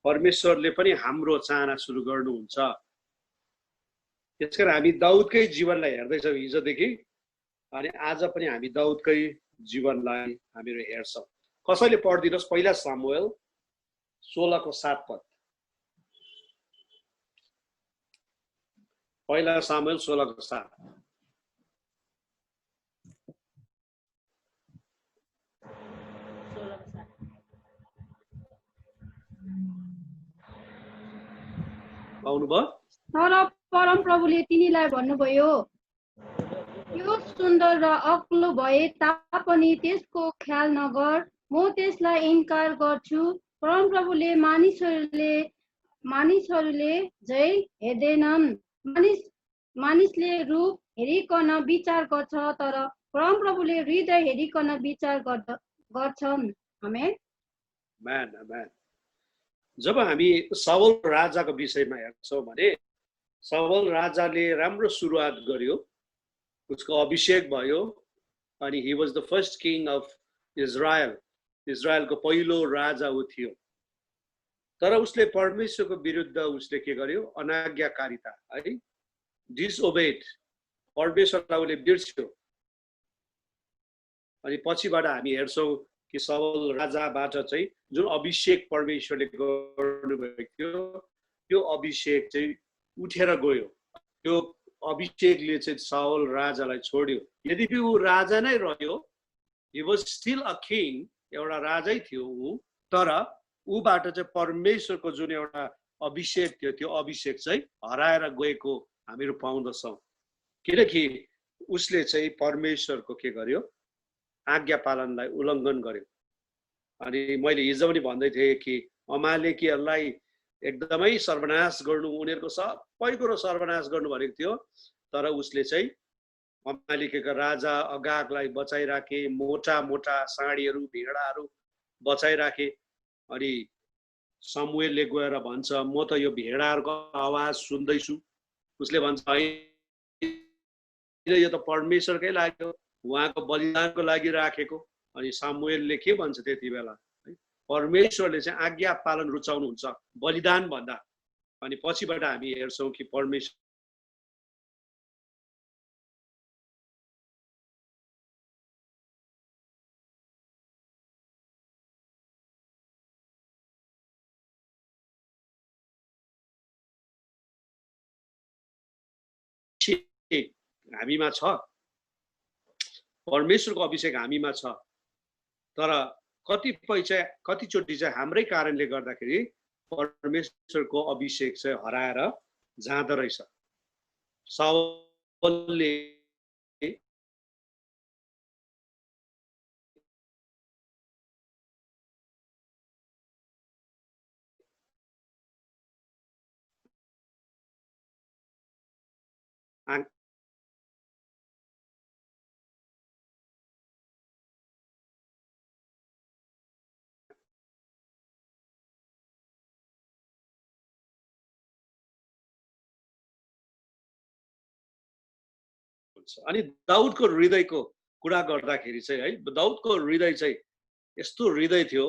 परमेश्वरले पनि हाम्रो चाहना सुरु गर्नुहुन्छ। त्यसकारण हामी दाउदकै जीवनलाई हेर्दैछौँ हिजोदेखि, अनि आज पनि हामी दाउदकै जीवनलाई हामीहरू हेर्छौँ। कसैले पढिदिनुहोस् पहिला सामुएल 16:7। पहिला सामुएल 16:7। आउनुभयो? तर परमप्रभुले तिनीलाई भन्नुभयो, यो सुन्दर र अग्लो भए तापनि त्यसको ख्याल नगर, म त्यसलाई इन्कार गर्छु। परमप्रभुले मानिसहरूले झै हेर्दैनन्, मानिसले रूप हेरिकन विचार गर्छ, तर परमप्रभुले हृदय हेरिकन विचार गर्छन्। आमेन। जब हामी साउल राजाको विषयमा हेर्छौँ भने साउल राजाले राम्रो सुरुवात गर्यो, उसको अभिषेक भयो, अनि he was the first king of Israel, इजरायलको पहिलो राजा ऊ थियो। तर उसले परमेश्वरको विरुद्ध उसले के गर्यो? अनाज्ञाकारिता, है, डिसओबेड, परमेश्वरलाई उसले बिर्स्यो। अनि पछिबाट हामी हेर्छौँ कि साउल राजाबाट चाहिँ जुन अभिषेक परमेश्वरले गर्नुभएको थियो त्यो अभिषेक चाहिँ उठेर गयो। त्यो अभिषेकले चाहिँ साउल राजालाई छोड्यो। यद्यपि ऊ राजा नै रह्यो, he was still a king, एउटा राजै थियो ऊ, तर ऊबाट चाहिँ परमेश्वरको जुन एउटा अभिषेक थियो त्यो अभिषेक चाहिँ हराएर गएको हामीहरू पाउँदछौँ। किनकि उसले चाहिँ परमेश्वरको के गर्यो? आज्ञा पालनलाई उल्लङ्घन गर्यो। अनि मैले हिजो पनि भन्दै थिएँ कि अमालेकीहरूलाई एकदमै सर्वनाश गर्नु, उनीहरूको सबै कुरो सर्वनाश गर्नु भनेको थियो, तर उसले चाहिँ अमालेकीका राजा अगागलाई बचाइराखे, मोटा मोटा साडीहरू भेडाहरू बचाइराखे। अनि समुएलले गएर भन्छ, म त यो भेडाहरूको आवाज सुन्दैछु। उसले भन्छ, यो त परमेश्वरकै लाग्यो, उहाँको बलिदानको लागि राखेको। अनि सामुएलले के भन्छ त्यति बेला? परमेश्वरले चाहिँ आज्ञा पालन रुचाउनुहुन्छ बलिदान भन्दा। अनि पछिबाट हामी हेर्छौँ कि परमेश्वर हामीमा छ, परमेश्वरको अभिषेक हामीमा छ, तर कतिचोटि चाहिँ हाम्रै कारणले गर्दाखेरि परमेश्वरको अभिषेक चाहिँ हराएर जाँदो रहेछ। साउलले अनि दाउदको हृदयको कुरा गर्दाखेरि चाहिँ, है, दाउदको हृदय चाहिँ यस्तो हृदय थियो।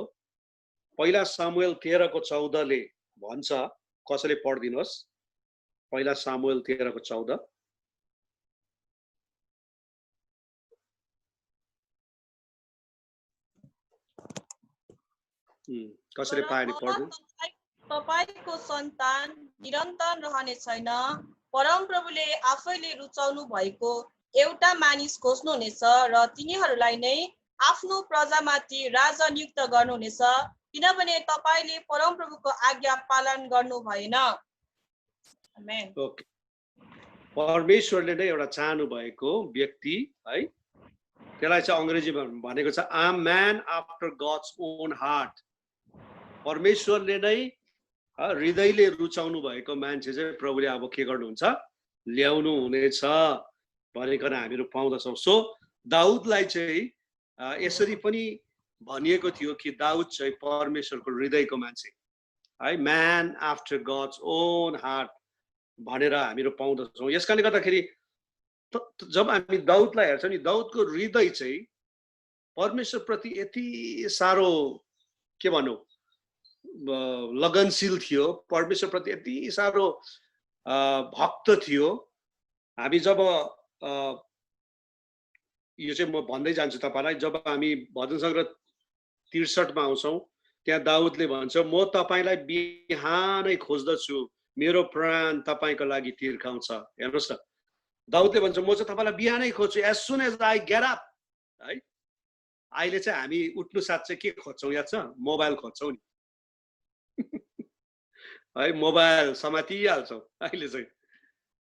पहिला सामुएल 13:14 भन्छ, कसैले पढिदिनुहोस् पहिला सामुएल 13:14। कसैले पाए नि पढ्नु। तपाईको सन्तान निरन्तर रहने छैन, परमप्रभुले आफैले रुचाउनु भएको एउटा मानिस खोज्नुहुनेछ र तिनीहरूलाई नै आफ्नो प्रजामाथि राजा नियुक्त गर्नुहुनेछ, किनभने तपाईले परमप्रभुको आज्ञा पालन गर्नु भएन। आमेन। ओके, परमेश्वरले नै एउटा चाहनु भएको व्यक्ति, है, त्यसलाई चाहिँ अङ्ग्रेजीमा भनेको छ a man after God's own heart। परमेश्वरले नै हृदयले रुचाउनु भएको मान्छे चाहिँ प्रभुले अब के गर्नुहुन्छ? ल्याउनु हुनेछ भनिकन हामीहरू पाउँदछौँ। सो दाउदलाई चाहिँ यसरी पनि भनिएको थियो कि दाउद चाहिँ परमेश्वरको हृदयको मान्छे, है, man after gods own heart भनेर हामीहरू पाउँदछौँ। यसकारणले गर्दाखेरि जब हामी दाउदलाई हेर्छौँ नि, दाउदको हृदय चाहिँ परमेश्वरप्रति यति साह्रो के भनौँ लगनशील थियो, परमेश्वरप्रति यति साह्रो भक्त थियो। हामी जब यो चाहिँ म भन्दै जान्छु तपाईलाई, जब हामी भजन सङ्ग्रह 63 मा आउँछौँ, त्यहाँ दाउदले भन्छ म तपाईलाई बिहानै खोज्दछु, मेरो प्राण तपाईको लागि तिर्खाउँछ। हेर्नुहोस् न, दाउदले भन्छ म चाहिँ तपाईलाई बिहानै खोज्छु, as soon as I get up. है, अहिले चाहिँ हामी उठ्नु साथ चाहिँ के खोज्छौँ याद छ? मोबाइल खोज्छौँ नि। है, मोबाइल समातिहाल्छौँ अहिले चाहिँ।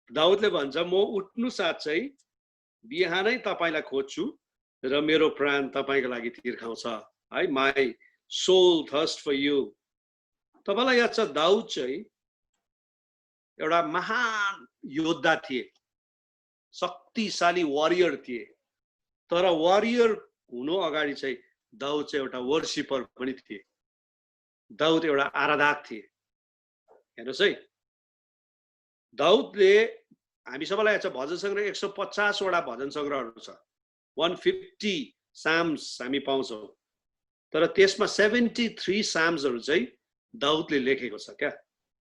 दाउदले भन्छ म उठ्नु साथ चाहिँ बिहानै तपाईलाई खोज्छु र मेरो प्राण तपाईको लागि तिर्खाउँछ। है, my soul thirst for you. तपाईलाई याद छ दाउद चाहिँ एउटा महान योद्धा थिए, शक्तिशाली वारियर थिए। तर वारियर हुनु अगाडि चाहिँ दाउद चाहिँ एउटा वर्शिपर पनि थिए। दाउद एउटा आराधक थिए। हेर्नुहोस् है, दाउदले, हामी सबैलाई याद छ भजन सङ्ग्रह 150 वटा भजन सङ्ग्रहहरू छ, 150 साम्स हामी पाउँछौँ। तर त्यसमा 73 साम्सहरू चाहिँ दाउदले लेखेको छ क्या।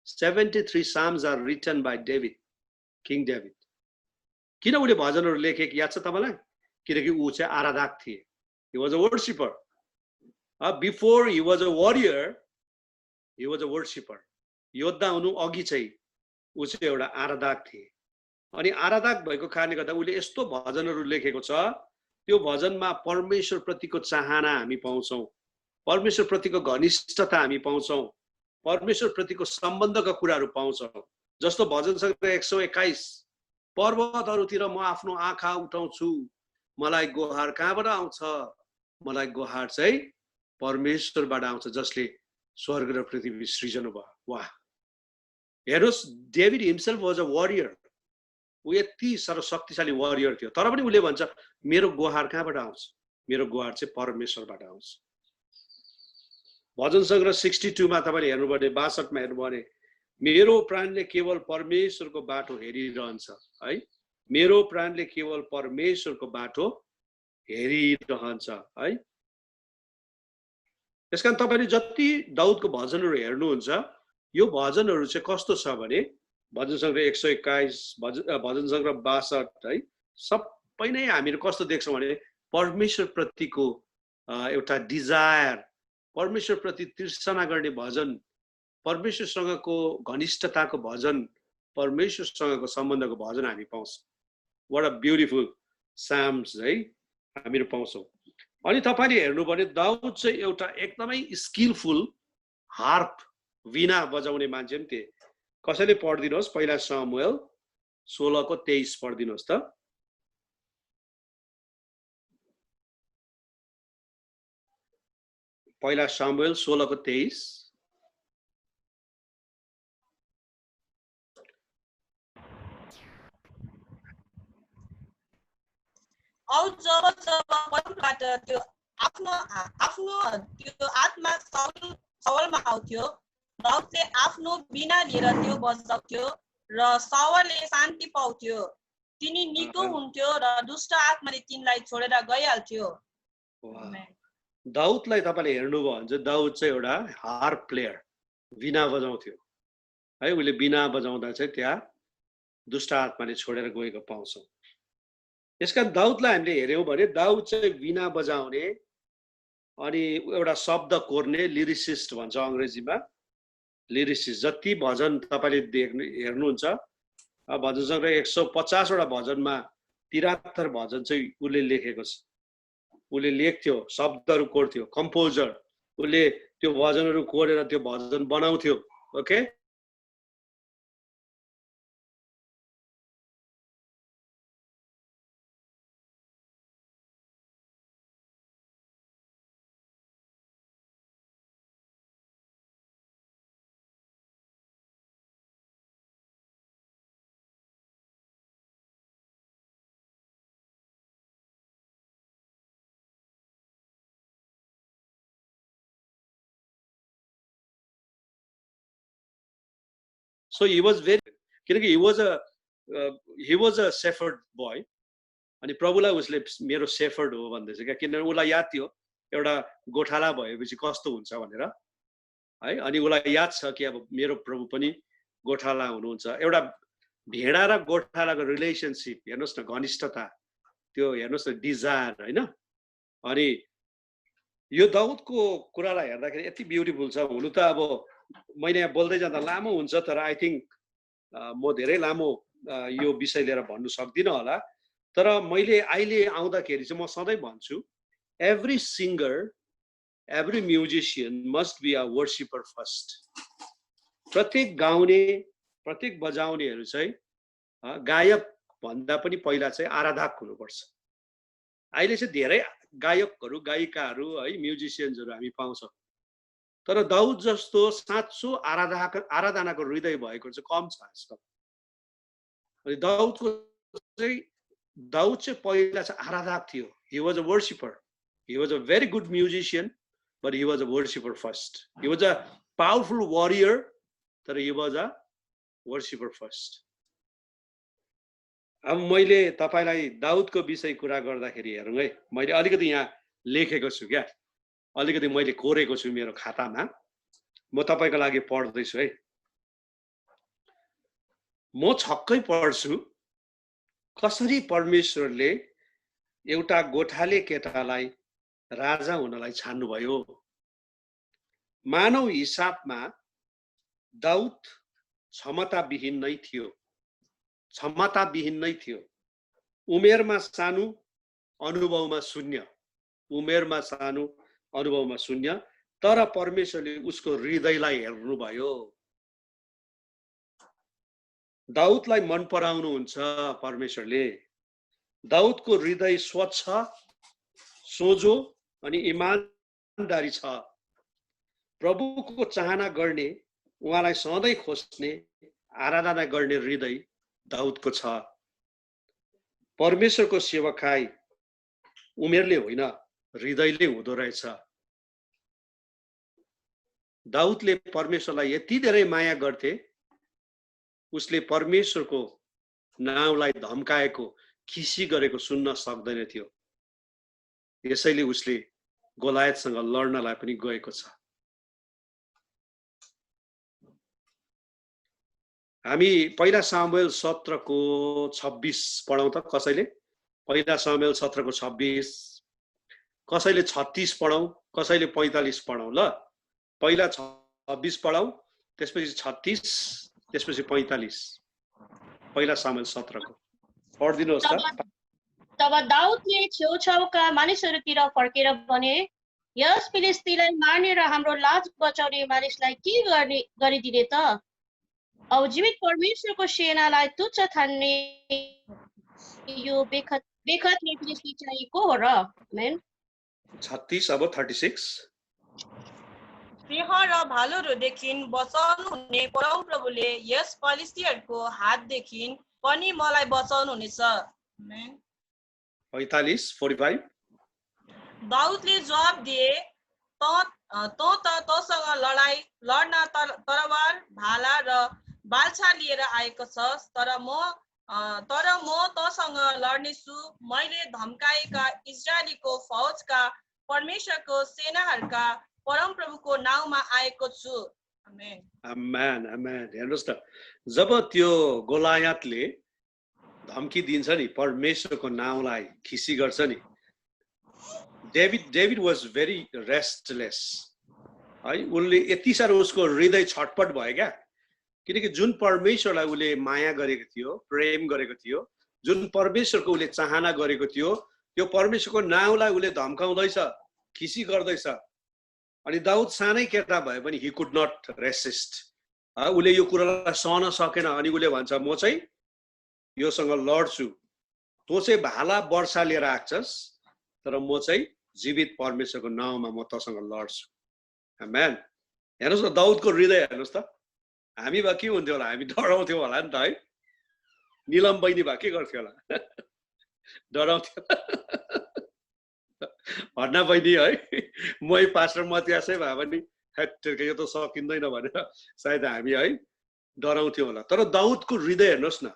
73 psalms are written by David, king David. किन उले भजनहरू लेखेको याद छ तपाईलाई? किनकि ऊ चाहिँ आराधक थिए। He was a worshipper. Before he was a warrior, he was a worshipper. योद्धा हुनु अघि चाहिँ ऊ चाहिँ एउटा आराधक थिए। अनि आराधक भएको कारणले गर्दा उले यस्तो भजनहरू लेखेको छ, त्यो भजनमा परमेश्वर प्रतिको चाहना हामी पाउँछौँ, परमेश्वर प्रतिको घनिष्ठता हामी पाउँछौँ, परमेश्वर प्रतिको सम्बन्धका कुराहरू पाउँछौँ। जस्तो भजन सङ्ग्रह 121, पर्वतहरूतिर म आफ्नो आँखा उठाउँछु, मलाई गुहार कहाँबाट आउँछ? मलाई गुहार चाहिँ परमेश्वरबाट आउँछ, जसले स्वर्ग र पृथ्वी सृजना भयो। वाह, हेर्नुहोस्, David himself was a warrior. ऊ यति साह्रो शक्तिशाली वारियर थियो, तर पनि उसले भन्छ मेरो गुहार कहाँबाट आउँछ? मेरो गुहार चाहिँ परमेश्वरबाट आउँछ। भजन सङ्ग्रह 62 मा तपाईले हेर्नुभयो भने, 62 मा हेर्नुभयो भने, मेरो प्राणले केवल परमेश्वरको बाटो हेरिरहन्छ। है, मेरो प्राणले केवल परमेश्वरको बाटो हेरिरहन्छ। है, त्यसकारण तपाईले जति दाउदको भजनहरू हेर्नुहुन्छ, यो भजनहरू चाहिँ कस्तो छ भने, भजन सङ्ग्रह 121, भजन सङ्ग्रह 62, है, सबै नै हामीहरू कस्तो देख्छौँ भने परमेश्वर प्रतिको एउटा डिजायर, परमेश्वर प्रति तृष्णा गर्ने भजन, परमेश्वरसँगको घनिष्ठताको भजन, परमेश्वरसँगको सम्बन्धको भजन हामी पाउँछौँ। व्हाट अ ब्युटिफुल साम्स, है, हामीहरू पाउँछौँ। अनि तपाईले हेर्नु भने दाउद चाहिँ एउटा एकदमै स्किलफुल हार्प, वीणा बजाउने मान्छे पनि थिए। कसैले पढिदिनुहोस् पहिला सामुएल 16:23 पढिदिनुहोस् त। पहिला सामुएल 16:23। औ जब परमबाट त्यो आफ्नो त्यो आत्मा साउलमा आउँथ्यो, दाउदले आफ्नो वीणा लिएर त्यो बजाउँथ्यो र साउलले शान्ति पाउँथ्यो। तिनी निको हुन्थ्यो र दुष्ट आत्माले तिनलाई छोडेर गइहाल्थ्यो। दाउदलाई तपाईले हेर्नुभयो भने चाहिँ दाउद चाहिँ एउटा हार्प प्लेयर, वीणा बजाउँथ्यो। है, उसले वीणा बजाउँदा चाहिँ त्यहाँ दुष्ट आत्माले छोडेर गएको पाउँछौँ। यसकारण दाउदलाई हामीले हेऱ्यौँ भने दाउद चाहिँ वीणा बजाउने अनि एउटा शब्द कोर्ने, लिरिसिस्ट भन्छ अङ्ग्रेजीमा, लिरिसिस्ट। जति भजन तपाईले हेर्नुहुन्छ, भजन सङ्ग्रह 150 वटा भजनमा 73 भजन चाहिँ उसले लेखेको छ। उसले लेख्थ्यो, शब्दहरू कोर्थ्यो, कम्पोजर, उसले त्यो भजनहरू कोरेर त्यो भजन बनाउँथ्यो। Okay, so he was very, किनकि he was a shepherd boy। अनि प्रभुलाई उसले मेरो शेफर्ड हो भन्दैछ क्या, किनभने उसलाई याद थियो एउटा गोठाला भएपछि कस्तो हुन्छ भनेर। है। अनि उसलाई याद छ कि अब मेरो प्रभु पनि गोठाला हुनुहुन्छ। एउटा भेडा र गोठालाको रिलेसनसिप हेर्नुहोस् न, घनिष्ठता, त्यो हेर्नुहोस् न, डिजायर होइन। अनि यो दाउदको कुरालाई हेर्दाखेरि यति ब्युटिफुल छ। हुनु त अब मैले यहाँ बोल्दै जाँदा लामो हुन्छ, तर आई थिङ्क म धेरै लामो यो विषय लिएर भन्नु सक्दिनँ होला। तर मैले अहिले आउँदाखेरि चाहिँ म सधैँ भन्छु, every singer, every musician must be a worshipper first. प्रत्येक गाउने, प्रत्येक बजाउनेहरू चाहिँ गायक भन्दा पनि पहिला चाहिँ आराधक हुनुपर्छ। अहिले चाहिँ धेरै गायकहरू, गायिकाहरू है, म्युजिसियन्सहरू हामी पाउँछौँ, तर दाउद जस्तो साँचो आराधनाको हृदय भएको चाहिँ कम छ आजकल। अनि दाउद चाहिँ पहिला चाहिँ आराधक थियो। He was a worshipper. He was a very good musician, but he was a worshipper first. He was a powerful warrior, तर he was a worshipper first. अब मैले तपाईलाई दाउदको विषय कुरा गर्दाखेरि हेरौँ है, मैले अलिकति यहाँ लेखेको छु क्या, अलिकति मैले कोरेको छु मेरो खातामा। म तपाईको लागि पढ्दैछु है। म छक्कै पर्छु कसरी परमेश्वरले एउटा गोठाले केटालाई राजा हुनलाई छान्नुभयो। मानव हिसाबमा दाउद क्षमताविहीन नै थियो, क्षमताविहीन नै थियो। उमेरमा सानो, अनुभवमा शून्य, उमेरमा सानो, अनुभवमा शून्य, तर परमेश्वरले उसको हृदयलाई हेर्नुभयो। दाउदलाई मन पराउनुहुन्छ परमेश्वरले। दाउदको हृदय स्वच्छ, सोझो अनि इमानदारी छ। प्रभुको चाहना गर्ने, उहाँलाई सधैँ खोज्ने, आराधना गर्ने हृदय दाउदको छ। परमेश्वरको सेवकाई उमेरले होइन, हृदयले हुँदो रहेछ। दाउदले परमेश्वरलाई यति धेरै माया गर्थे, उसले परमेश्वरको नाउँलाई धम्काएको, खिसी गरेको सुन्न सक्दैन थियो। यसैले उसले गोलायतसँग लड्नलाई पनि गएको छ। हामी पहिला सामुएल 17 को 26 पढौँ त कसैले? पहिला सामुएल 17 को 26, कसैले 36 पढौँ, कसैले 45 पढौँ ल। पहिला 26 पढौँ, त्यसपछि 36, त्यसपछि 45। पहिला सामुएल 17 को पढिदिनुहोस् त। तब दाउदले छेउछाउका मानिसहरूतिर फर्केर भने, यस फिलिस्तीलाई मार्ने र हाम्रो लाज बचाउने मानिसलाई के गरिदिने त? अब जीवित परमेश्वरको सेनालाई तुच्छ ठान्ने यो बेखत फिलिस्ती चाहिँ को हो र? आमेन। 36 अब 36। सिंह र भालुहरूदेखि बचाउनु हुने परमप्रभुले यस फिलिस्तीहरूको हातदेखि पनि मलाई बचाउनु हुनेछ। 45। दाउदले जवाब दिए, तसँग लड्न तरवार, भाला र बाल्छा लिएर आएको छस्, तर म तसँग लड्नेछु। मैले धम्काएका इजरायलीको फौजका परमेश्वरको सेनाहरूका परमप्रभुको नाउँमा आएको छु। आमेन। आमेन, आमेन। हेर्नुहोस् त, जब त्यो गोलायतले धम्की दिन्छ नि, परमेश्वरको नाउँलाई खिसी गर्छ नि, डेभिड वाज भेरी रेस्टलेस है। उसले यति साह्रो उसको हृदय छटपट भयो क्या, किनकि जुन परमेश्वरलाई उसले माया गरेको थियो, प्रेम गरेको थियो, जुन परमेश्वरको उसले चाहना गरेको थियो, त्यो परमेश्वरको नाउँलाई उसले धम्काउँदैछ, खिसी गर्दैछ। अनि दाउद सानै केटा भए पनि ही कुड नट रेसिस्ट। उसले यो कुरालाई सहन सकेन। अनि उसले भन्छ, म चाहिँ योसँग लड्छु। तँ चाहिँ भाला वर्षा लिएर आछस्, तर म चाहिँ जीवित परमेश्वरको नाउँमा म तसँग लड्छु। आमेन। हेर्नुहोस् न, दाउदको हृदय हेर्नुहोस् त। हामी भए के हुन्थ्यो होला? हामी डराउँथ्यौँ होला नि त है। निलम बहिनी भए के गर्थ्यो होला? डराउँथ्यो। भर्ना बहिनी है, मै पास्टर मतियासै भए पनि यो त सकिँदैन भनेर सायद हामी है डराउँथ्यौँ होला। तर दाउदको हृदय हेर्नुहोस् न,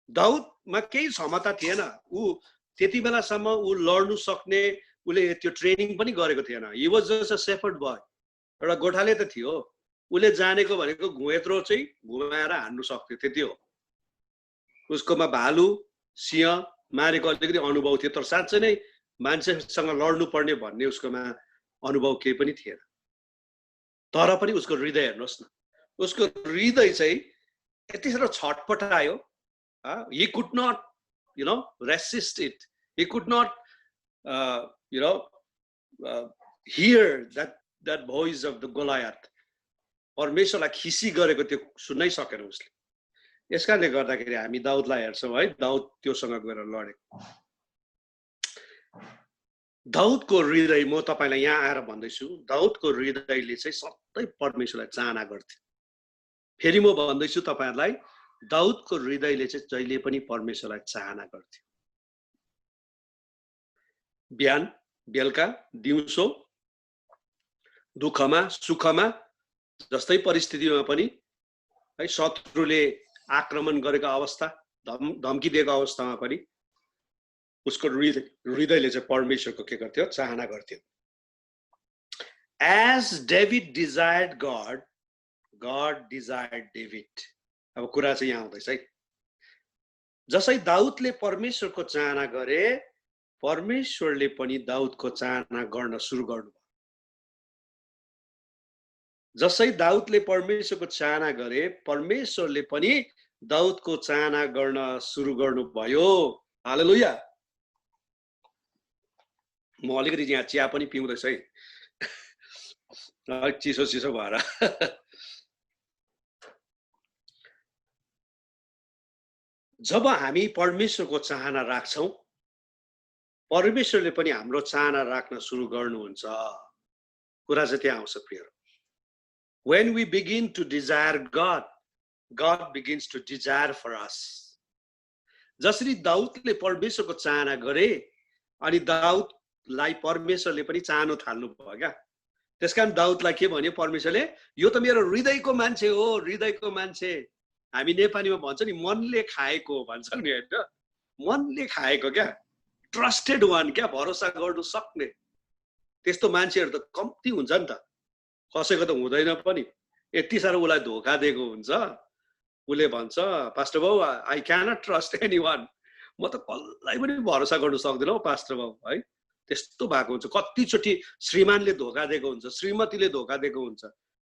दाउदमा केही क्षमता थिएन। ऊ त्यति बेलासम्म ऊ लड्नु सक्ने उसले त्यो ट्रेनिङ पनि गरेको थिएन। He was just a shepherd boy. एउटा गोठाले त थियो, उसले जानेको भनेको घुँयत्रो चाहिँ घुमाएर हान्नु सक्थ्यो, त्यति हो। उसकोमा भालु सिंह मारेको अलिकति अनुभव थियो, तर साँच्चै नै मान्छेसँग लड्नु पर्ने भन्ने उसकोमा अनुभव केही पनि थिएन। तर पनि उसको हृदय हेर्नुहोस् न, उसको हृदय चाहिँ यति साह्रो छटपटायो। he could not resist it. He could not hear that voice of the Goliath. परमेश्वरलाई खिसी गरेको त्यो सुन्नै सकेन उसले। यसकारणले गर्दाखेरि हामी दाउदलाई हेर्छौँ है, दाउद त्योसँग गएर लडेको। दाउदको हृदय, म तपाईलाई यहाँ आएर भन्दैछु, दाउदको हृदयले चाहिँ सधैँ परमेश्वरलाई चाहना गर्थ्यो। फेरि म भन्दैछु तपाईहरुलाई, दाउदको हृदयले चाहिँ जहिले पनि परमेश्वरलाई चाहना गर्थ्यो। बिहान बेलुका दिउँसो दुःखमा सुखमा जस्तै परिस्थितिमा पनि है, शत्रुले आक्रमण गरेको अवस्था, धम्की दिएको अवस्थामा पनि उसको हृदयले चाहिँ परमेश्वरको के गर्थ्यो, चाहना गर्थ्यो। As David desired God, God desired David. अब कुरा चाहिँ यहाँ आउँदैछ है। जसै दाउदले परमेश्वरको चाहना गरे, परमेश्वरले पनि दाउदको चाहना गर्न सुरु गर्नुभयो। जसै दाउदले परमेश्वरको चाहना गरे, परमेश्वरले पनि दाउदको चाहना गर्न सुरु गर्नुभयो। हालेलुया। म अलिकति यहाँ चिया पनि पिउँदैछु है, चिसो चिसो भएर। जब हामी परमेश्वरको चाहना राख्छौं, परमेश्वरले पनि हाम्रो चाहना राख्न सुरु गर्नुहुन्छ। कुरा चाहिँ त्यहाँ आउँछ प्रियहरू। When we begin to desire God, God begins to desire for us. जसरी दाउदले परमेश्वरको चाहना गरे, अनि दाउदलाई परमेश्वरले पनि चाहनु थाल्नु भयो क्या। त्यसकारण दाउदलाई के भन्यो परमेश्वरले, यो त मेरो हृदयको मान्छे हो, हृदयको मान्छे। हामी नेपालीमा भन्छ नि, मनले खाएको भन्छ नि हैन, मनले खाएको क्या, ट्रस्टेड वान क्या, भरोसा गर्नु सक्ने। त्यस्तो मान्छेहरु त कम्ती हुन्छ नि त, कसैको त हुँदैन पनि। यति साह्रो उलाई धोका दिएको हुन्छ, उले भन्छ पास्टर बाबु आई क्यानट ट्रस्ट एनीवन, म त कसैलाई पनि भरोसा गर्नु सक्दिन हौ पास्टर बाबु है। त्यस्तो भएको हुन्छ। कतिचोटि श्रीमानले धोका दिएको हुन्छ, श्रीमतीले धोका दिएको हुन्छ।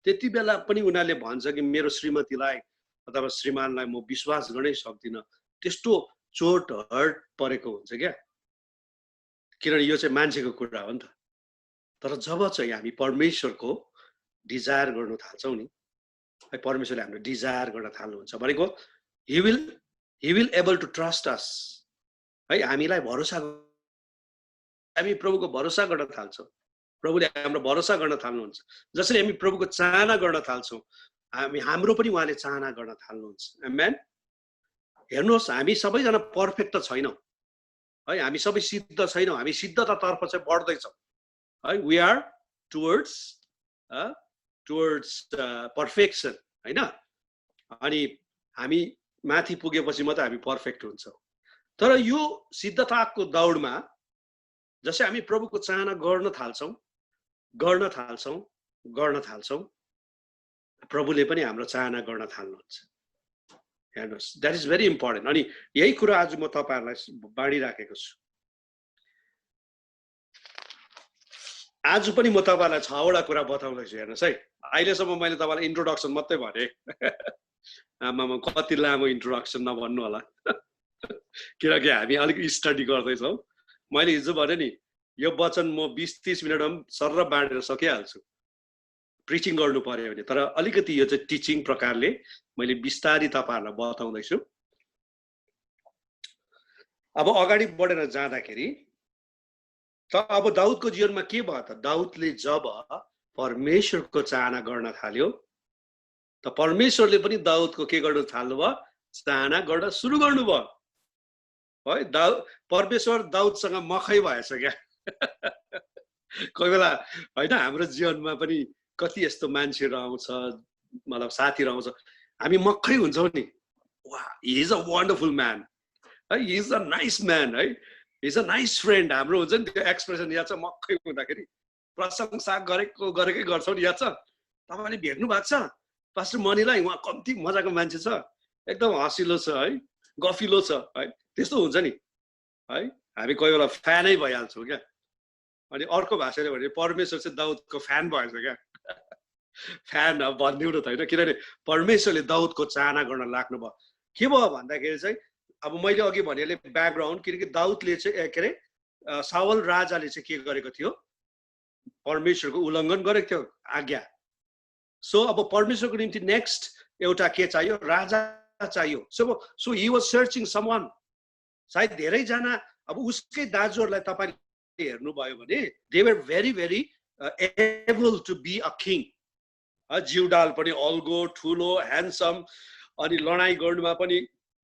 त्यति बेला पनि उनीहरूले भन्छ कि मेरो श्रीमतीलाई अथवा श्रीमानलाई म विश्वास गर्नै सक्दिन। त्यस्तो चोट हर्ट परेको हुन्छ क्या, किनभने यो चाहिँ मान्छेको कुरा हो नि त। तर जब चाहिँ हामी परमेश्वरको डिजायर गर्नु थाल्छौँ नि, परमेश्वरले हाम्रो डिजायर गर्न थाल्नुहुन्छ भनेको he will able to trust us है। हामीलाई भरोसा, हामी प्रभुको भरोसा गर्न थाल्छौँ, प्रभुले हाम्रो भरोसा गर्न थाल्नुहुन्छ। जसरी हामी प्रभुको चाहना गर्न थाल्छौँ, हाम्रो पनि उहाँले चाहना गर्न थाल्नुहुन्छ। आमेन। हेर्नुहोस्, हामी सबैजना पर्फेक्ट त छैनौँ है, हामी सबै सिद्ध छैनौँ, हामी सिद्धतातर्फ चाहिँ बढ्दैछौँ है। वी आर टुवर्ड्स पर्फेक्सन हैन। अनि हामी माथि पुगेपछि मात्रै हामी पर्फेक्ट हुन्छौँ। तर यो सिद्धताको दौडमा जसै हामी प्रभुको चाहना गर्न थाल्छौँ, प्रभुले पनि हाम्रो चाहना गर्न थाल्नुहुन्छ। हेर्नुहोस्, द्याट इज भेरी इम्पोर्टेन्ट। अनि यही कुरा आज म तपाईहरुलाई बाँडिराखेको छु। आज पनि म तपाईहरुलाई 6 वटा कुरा बताउँदैछु। हेर्नुहोस् है, अहिलेसम्म मैले तपाईलाई इन्ट्रोडक्सन मात्रै भने। आमामा कति लामो इन्ट्रोडक्सन नभन्नु होला, किनकि हामी अलिक स्टडी गर्दैछौँ। मैले हिजो भने नि, यो वचन म 20-30 मिनटमा सरर बाँडेर सकिहाल्छु प्रिचिङ गर्नु पर्यो भने। तर अलिकति यो चाहिँ टिचिङ प्रकारले मैले बिस्तारै तपाईहरुलाई बताउँदैछु। अब अगाडि बढेर जाँदाखेरि त अब दाउदको जीवनमा के भयो त? दाउदले जब परमेश्वरको चाहना गर्न थाल्यो, त परमेश्वरले पनि दाउदको के गर्न थाल्नुभयो? चाहना गर्न सुरु गर्नुभयो है। परमेश्वर दाउदसँग मखै भएछ क्या। कोही बेला होइन, हाम्रो जीवनमा पनि कति यस्तो मान्छेहरू आउँछ, मतलब साथीहरू आउँछ, हामी मखै हुन्छौँ नि। वाह, he is a wonderful man है, he is a nice man है, he is a nice friend. हाम्रो हुन्छ नि त्यो एक्सप्रेसन, यहाँ चाहिँ मखै हुँदाखेरि प्रशंसा गरेकै गर्छौँ नि, याद छ? तपाईँले भेट्नु भएको छ पास्टर मणिलाई? उहाँ कम्ती मजाको मान्छे छ, एकदम हँसिलो छ है, गफिलो छ है, त्यस्तो हुन्छ नि है। हामी कोही बेला फ्यानै भइहाल्छौँ क्या। अनि अर्को भाषाले भने परमेश्वर चाहिँ दाउदको फ्यान भएछ क्या। फ्यान अब भनिदिउँ न त होइन, किनभने परमेश्वरले दाउदको चाहना गर्न लाग्नुभयो। के भयो भन्दाखेरि चाहिँ अब मैले अघि भनेले ब्याकग्राउन्ड, किनकि दाउदले चाहिँ के अरे साउल राजाले चाहिँ के गरेको थियो, परमेश्वरको उल्लङ्घन गरेको थियो आज्ञा। सो अब परमेश्वरको निम्ति नेक्स्ट एउटा के चाहियो, राजा चाहियो। So he was searching someone. सायद धेरैजना अब उसकै दाजुहरूलाई तपाईँले हेर्नुभयो भने they were very very able to be a king. जिउडाल पनि अल्गो, ठुलो, ह्यान्डसम, अनि लडाइँ गर्नुमा पनि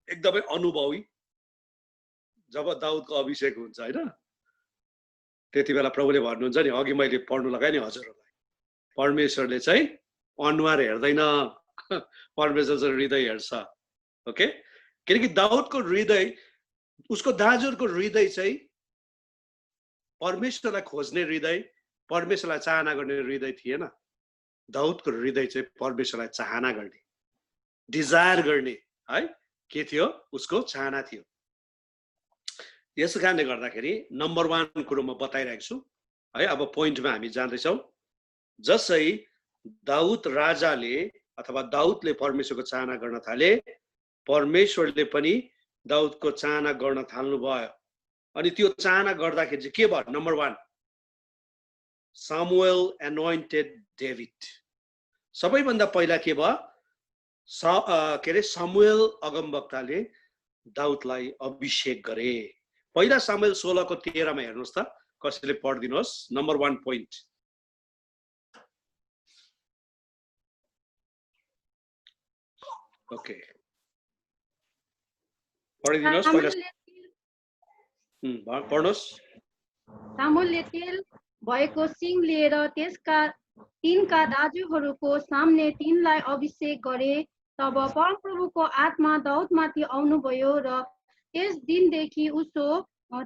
एकदमै अनुभवी। जब दाउदको अभिषेक हुन्छ होइन, त्यति बेला प्रभुले भन्नुहुन्छ नि, अघि मैले पढ्नु लगाएँ नि हजुरहरूलाई, परमेश्वरले चाहिँ अनुहार हेर्दैन, परमेश्वर चाहिँ हृदय हेर्छ। ओके, किनकि दाउदको हृदय, उसको दाजुहरूको हृदय चाहिँ परमेश्वरलाई खोज्ने हृदय, परमेश्वरलाई चाहना गर्ने हृदय थिएन। दाउदको हृदय चाहिँ परमेश्वरलाई चाहना गर्ने, डिजायर गर्ने है के थियो, उसको चाहना थियो। यस कारणले गर्दाखेरि नम्बर 1 कुरो म बताइरहेको छु है। अब पोइन्टमा हामी जाँदैछौँ। जसै दाउद राजाले अथवा दाउदले परमेश्वरको चाहना गर्न थाले, परमेश्वरले पनि दाउदको चाहना गर्न थाल्नु भयो। अनि त्यो चाहना गर्दाखेरि चाहिँ के भयो? Number 1, Samuel anointed David. सबैभन्दा पहिला के भयो? के अरे सामुएल अगमवक्ताले दाउदलाई अभिषेक गरे। पहिला सामुएल 16:13 मा हेर्नुहोस् त, कसैले पढिदिनुहोस्। Number 1 point. ओके, पढिदिनुहोस् पहिला, पढ्नुहोस्। सामुएलले तेल भएको सिंह लिएर तिनका दाजुहरूको सामने तिनलाई अभिषेक गरे। तब परमप्रभुको आत्मा दाउदमाथि आउनुभयो र त्यस दिनदेखि उसो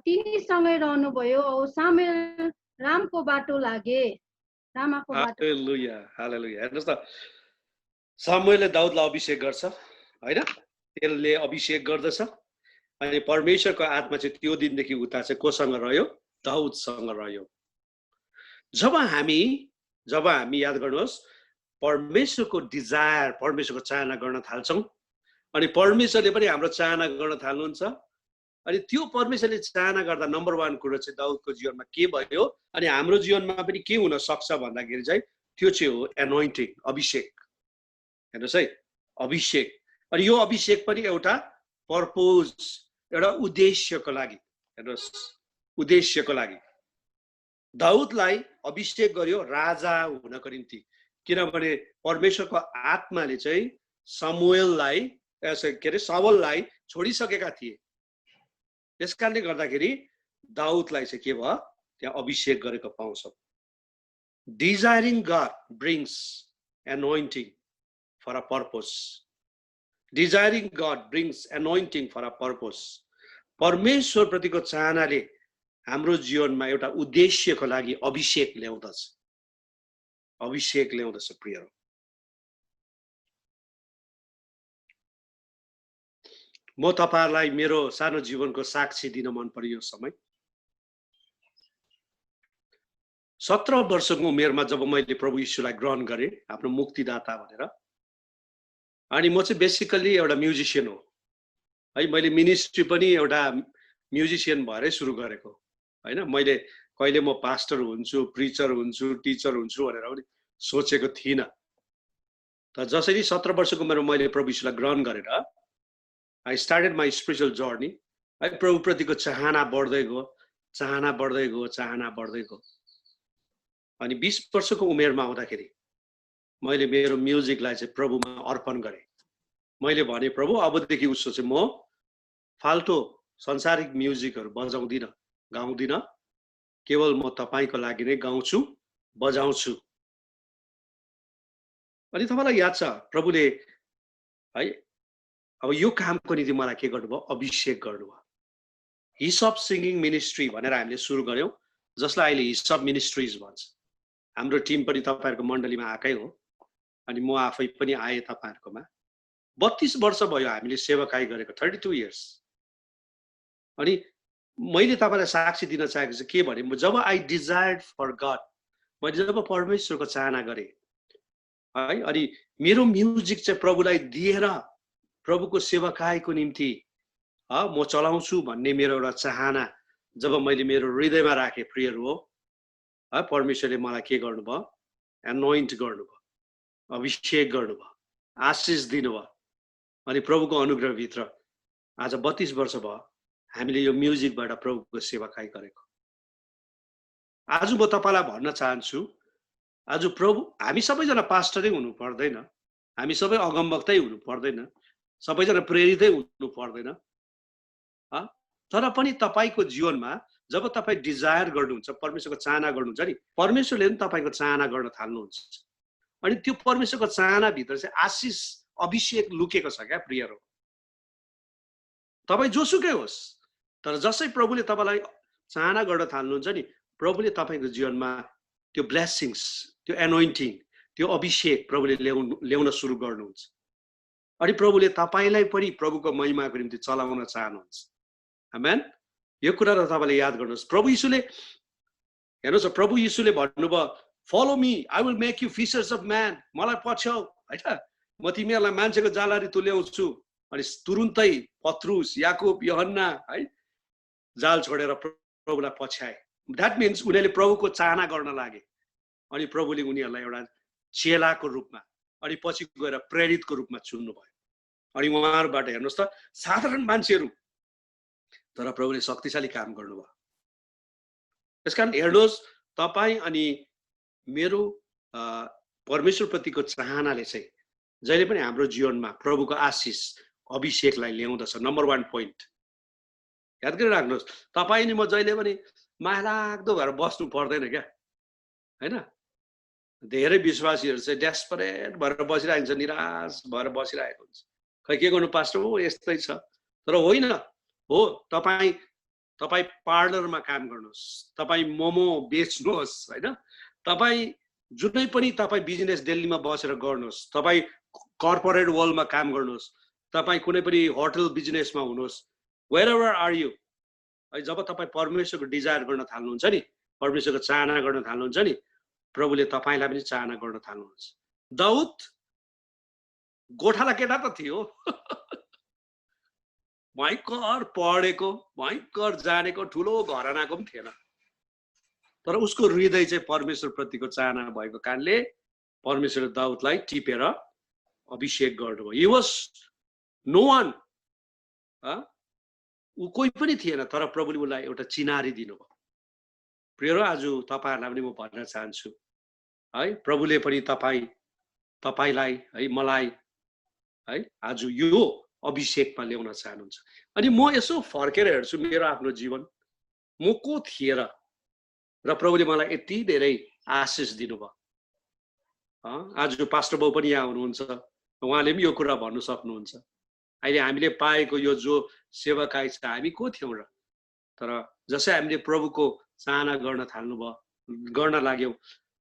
तिनीसँगै रहनुभयो औ सामुएल रामको बाटो लागे। रामाको बाटो। हालेलुया, हालेलुया। हेर्नुहोस् त, सामुएलले दाउदलाई अभिषेक गर्छ होइन, तेलले अभिषेक गर्दछ। अनि परमेश्वरको आत्मा चाहिँ त्यो दिनदेखि उता चाहिँ कोसँग रह्यो? दाउदसँग रह्यो। जब हामी याद गर्नुहोस्, परमेश्वरको डिजायर, परमेश्वरको चाहना गर्न थाल्छौँ, अनि परमेश्वरले पनि हाम्रो चाहना गर्न थाल्नुहुन्छ। अनि त्यो परमेश्वरले चाहना गर्दा नम्बर 1 कुरो चाहिँ दाउदको जीवनमा के भयो, अनि हाम्रो जीवनमा पनि के हुन सक्छ भन्दाखेरि चाहिँ त्यो चाहिँ हो एनोइन्टिङ, अभिषेक। हेर्नुहोस् है, अभिषेक। अनि यो अभिषेक पनि एउटा पर्पोज, एउटा उद्देश्यको लागि। हेर्नुहोस्, उद्देश्यको लागि दाउदलाई अभिषेक गर्यो राजा हुनको निम्ति। किनभने परमेश्वरको आत्माले चाहिँ सामुएललाई के अरे साउललाई छोडिसकेका थिए। त्यस कारणले गर्दाखेरि दाउदलाई चाहिँ के भयो? त्यहाँ अभिषेक गरेको पाउँछौँ। Desiring God brings anointing for a purpose. Desiring God brings anointing for a purpose. परमेश्वर प्रतिको चाहनाले हाम्रो जीवनमा एउटा उद्देश्यको लागि अभिषेक ल्याउँदछ, अभिषेक ल्याउँदछ। प्रियहरू, म तपाईहरुलाई मेरो सानो जीवनको साक्षी दिन मन पर्यो। यो समय 17 वर्षको उमेरमा जब मैले प्रभु यीशुलाई ग्रहण गरेँ आफ्नो मुक्तिदाता भनेर, अनि म चाहिँ बेसिकली एउटा म्युजिशियन हो है। मैले मिनिस्ट्री पनि एउटा म्युजिशियन भएरै सुरु गरेको हैन। मैले कहिले म पास्टर हुन्छु, प्रिचर हुन्छु, टिचर हुन्छु भनेर पनि सोचेको थिइनँ। त जसरी 17 वर्षको उमेरमा मैले प्रभु यीशुलाई ग्रहण गरेर I started my spiritual journey. है, प्रभु प्रतिको चाहना बढ्दै गयो, चाहना बढ्दै गयो, चाहना बढ्दै गयो। अनि 20 वर्षको उमेरमा आउँदाखेरि मैले मेरो म्युजिकलाई चाहिँ प्रभुमा अर्पण गरेँ। मैले भने प्रभु अबदेखि उसो चाहिँ म फाल्टो संसारिक म्युजिकहरू बजाउँदिन, गाउँदिन, केवल म तपाईको लागि नै गाउँछु, बजाउँछु। अनि तपाईलाई याद छ प्रभुले है अब यो कामको निम्ति मलाई के गर्नुभयो? अभिषेक गर्नुभयो। हिसअप सिंगिङ मिनिस्ट्री भनेर हामीले सुरु गर्यौं, जसलाई अहिले हिसअप मिनिस्ट्रीज भन्छ। हाम्रो टिम पनि तपाईहरुको मण्डलीमा आकै हो अनि म आफै पनि आए तपाईहरुकोमा 32 वर्ष भयो हामीले सेवाकाई गरेको 32 इयर्स अनि मैले तपाईलाई साक्षी दिन चाहेको चाहिँ के भने जब आई डिजायर्ड फर गड मैले जब परमेश्वरको चाहना गरे है अनि मेरो म्युजिक चाहिँ प्रभुलाई दिएर प्रभुको सेवाकाईको निम्ति म चलाउँछु भन्ने मेरो एउटा चाहना जब मैले मेरो हृदयमा राखे प्रियहरू हो परमेश्वरले मलाई के गर्नुभयो एनोइन्ट गर्नुभयो अभिषेक गर्नुभयो आशीष दिनुभयो अनि प्रभुको अनुग्रहभित्र आज 32 वर्ष भयो हामीले यो म्युजिकबाट प्रभुको सेवाकाई गरेको आज म तपाईलाई भन्न चाहन्छु आज प्रभु हामी सबैजना पास्टरै हुनु पर्दैन हामी सबै अगमवक्तै हुनु पर्दैन सबैजना प्रेरितै हुनु पर्दैन तर पनि तपाईको जीवनमा जब तपाई डिजायर गर्नुहुन्छ परमेश्वरको चाहना गर्नुहुन्छ नि परमेश्वरले पनि तपाईको चाहना गर्न थाल्नुहुन्छ अनि त्यो परमेश्वरको चाहना भित्र चाहिँ आशीष अभिषेक लुकेको छ क्या प्रियहरू तपाई जोसुकै होस् तर जसै प्रभुले तपाईलाई चाहना गर्न थाल्नुहुन्छ नि प्रभुले तपाईको जीवनमा त्यो ब्लेसिङ्स त्यो एनोइन्टिङ त्यो अभिषेक प्रभुले ल्याउन सुरु गर्नुहुन्छ अनि प्रभुले तपाईलाई पनि प्रभुको महिमाको निम्ति चलाउन चाहनुहुन्छ आमेन यो कुरालाई तपाईले याद गर्नुहोस् प्रभु यीशुले हेर्नुहोस् प्रभु यीशुले भन्नुभयो follow me I will make you fishers of man मलाई पछ्याउ हैन म तिमीहरूलाई मान्छेको जालरी तुल्याउँछु अनि तुरुन्तै पत्रुस याकुब यूहन्ना है जाल छोडेर प्रभुलाई पछ्याए द्याट मिन्स उनीहरूले प्रभुको चाहना गर्न लागे अनि प्रभुले उनीहरूलाई एउटा चेलाको रूपमा अनि पछि गएर प्रेरितको रूपमा चुन्नु भयो अनि उहाँहरुबाट हेर्नुहोस् त साधारण मान्छेहरू तर प्रभुले शक्तिशाली काम गर्नुभयो त्यसकारण हेर्नुहोस् तपाई अनि मेरो परमेश्वर प्रतिको चाहनाले चाहिँ जहिले पनि हाम्रो जीवनमा प्रभुको आशीष अभिषेकलाई ल्याउँदछ नम्बर 1 पोइन्ट याद गरिराख्नुहोस् तपाई नि म जहिले पनि मायालाग्दो भएर बस्नु पर्दैन क्या हैन धेरै विश्वासीहरू चाहिँ डेस्परेट भएर बसिरहेको हुन्छ निराश भएर बसिरहेको हुन्छ खै के गर्नु पास्टर हो यस्तै छ तर होइन हो तपाई पार्लरमा काम गर्नुहोस् तपाई मोमो बेच्नुहोस् हैन तपाई जुनै पनि तपाई बिजनेस दिल्लीमा बसेर गर्नुहोस् तपाई कर्पोरेट वर्ल्डमा काम गर्नुहोस् तपाई कुनै पनि होटल बिजनेसमा हुनुहोस् वेयरएभर आर यु जब तपाई परमेश्वरको डिजायर गर्न थाल्नुहुन्छ नि परमेश्वरको चाहना गर्न थाल्नुहुन्छ नि प्रभुले तपाईलाई पनि चाहना गर्न थाल्नुहुन्छ दाउद गोठाला केटा त थियो भयङ्कर पढेको भयङ्कर जानेको ठुलो घरानाको पनि थिएन तर उसको हृदय चाहिँ परमेश्वर प्रतिको चाहना भएको कारणले परमेश्वरले दाउदलाई टिपेर अभिषेक गर्नुभयो ही वाज नो वान ऊ कोही पनि थिएन तर प्रभुले उसलाई एउटा चिनारी दिनुभयो प्रियहरू आज तपाईहरुलाई पनि म भन्न चाहन्छु है प्रभुले पनि तपाईलाई है मलाई है आज यो अभिषेकमा ल्याउन चाहनुहुन्छ अनि म यसो फर्केर हेर्छु मेरो आफ्नो जीवन म को थिए र प्रभुले मलाई यति धेरै आशीष दिनुभयो आज पास्टर बाउ पनि यहाँ हुनुहुन्छ उहाँले पनि यो कुरा भन्नु सक्नुहुन्छ अहिले हामीले पाएको यो जो सेवाकाई छ हामी को थियौं र तर जसै हामीले प्रभुको चाहना गर्न थाल्नुभयो गर्न लाग्यौं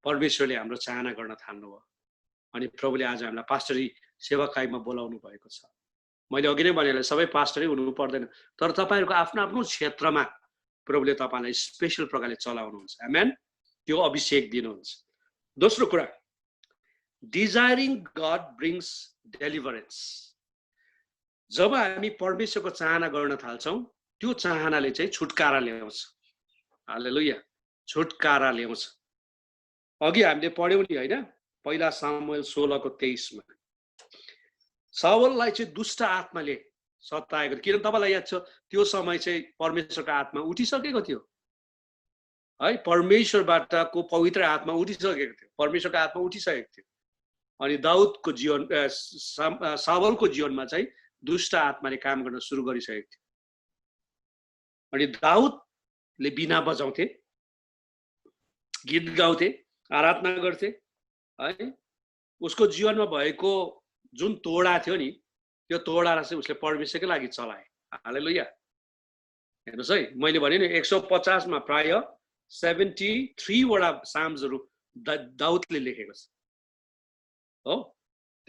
परमेश्वरले हाम्रो चाहना गर्न थाल्नुभयो अनि प्रभुले आज हामीलाई पास्टरी सेवाकाईमा बोलाउनु भएको छ मैले अघि नै भने सबै पास्टरै हुनु पर्दैन तर तपाईहरुको आफ्नो आफ्नो क्षेत्रमा प्रभुले तपाईलाई स्पेशल प्रकारले चलाउनुहुन्छ आमेन त्यो अभिषेक दिनुहुन्छ दोस्रो कुरा डिजायरिङ गॉड ब्रिङ्स डेलिभरेन्स जब हामी परमेश्वरको चाहना गर्न थाल्छौं त्यो चाहनाले चाहिँ छुटकारा ल्याउँछ हालेलुया छुटकारा ल्याउँछ अघि हामीले पढ्यौं नि हैन पहिला सामुएल 16 को 23 मा साउललाई चाहिँ दुष्ट आत्माले सताएको किन तपाईलाई याद छ त्यो समय चाहिँ परमेश्वरको आत्मा उठिसकेको थियो है परमेश्वरबाट को पवित्र आत्मा उठिसकेको थियो परमेश्वरको आत्मा उठिसकेको थियो अनि दाउदको जीवन साउलको जीवनमा चाहिँ दुष्ट आत्माले काम गर्न सुरु गरिसकेको थियो अनि दाउदले बीना बजाउँथे गीत गाउँथे आराधना गर्थे है उसको जीवनमा भएको जुन तोडा थियो नि त्यो तोडालाई चाहिँ उसले परमेश्वरकै लागि चलाए हालेलुया हेर्नुस् है मैले भने नि 150 मा प्राय 73 वटा साम्सहरु दाउदले लेखेको छ हो।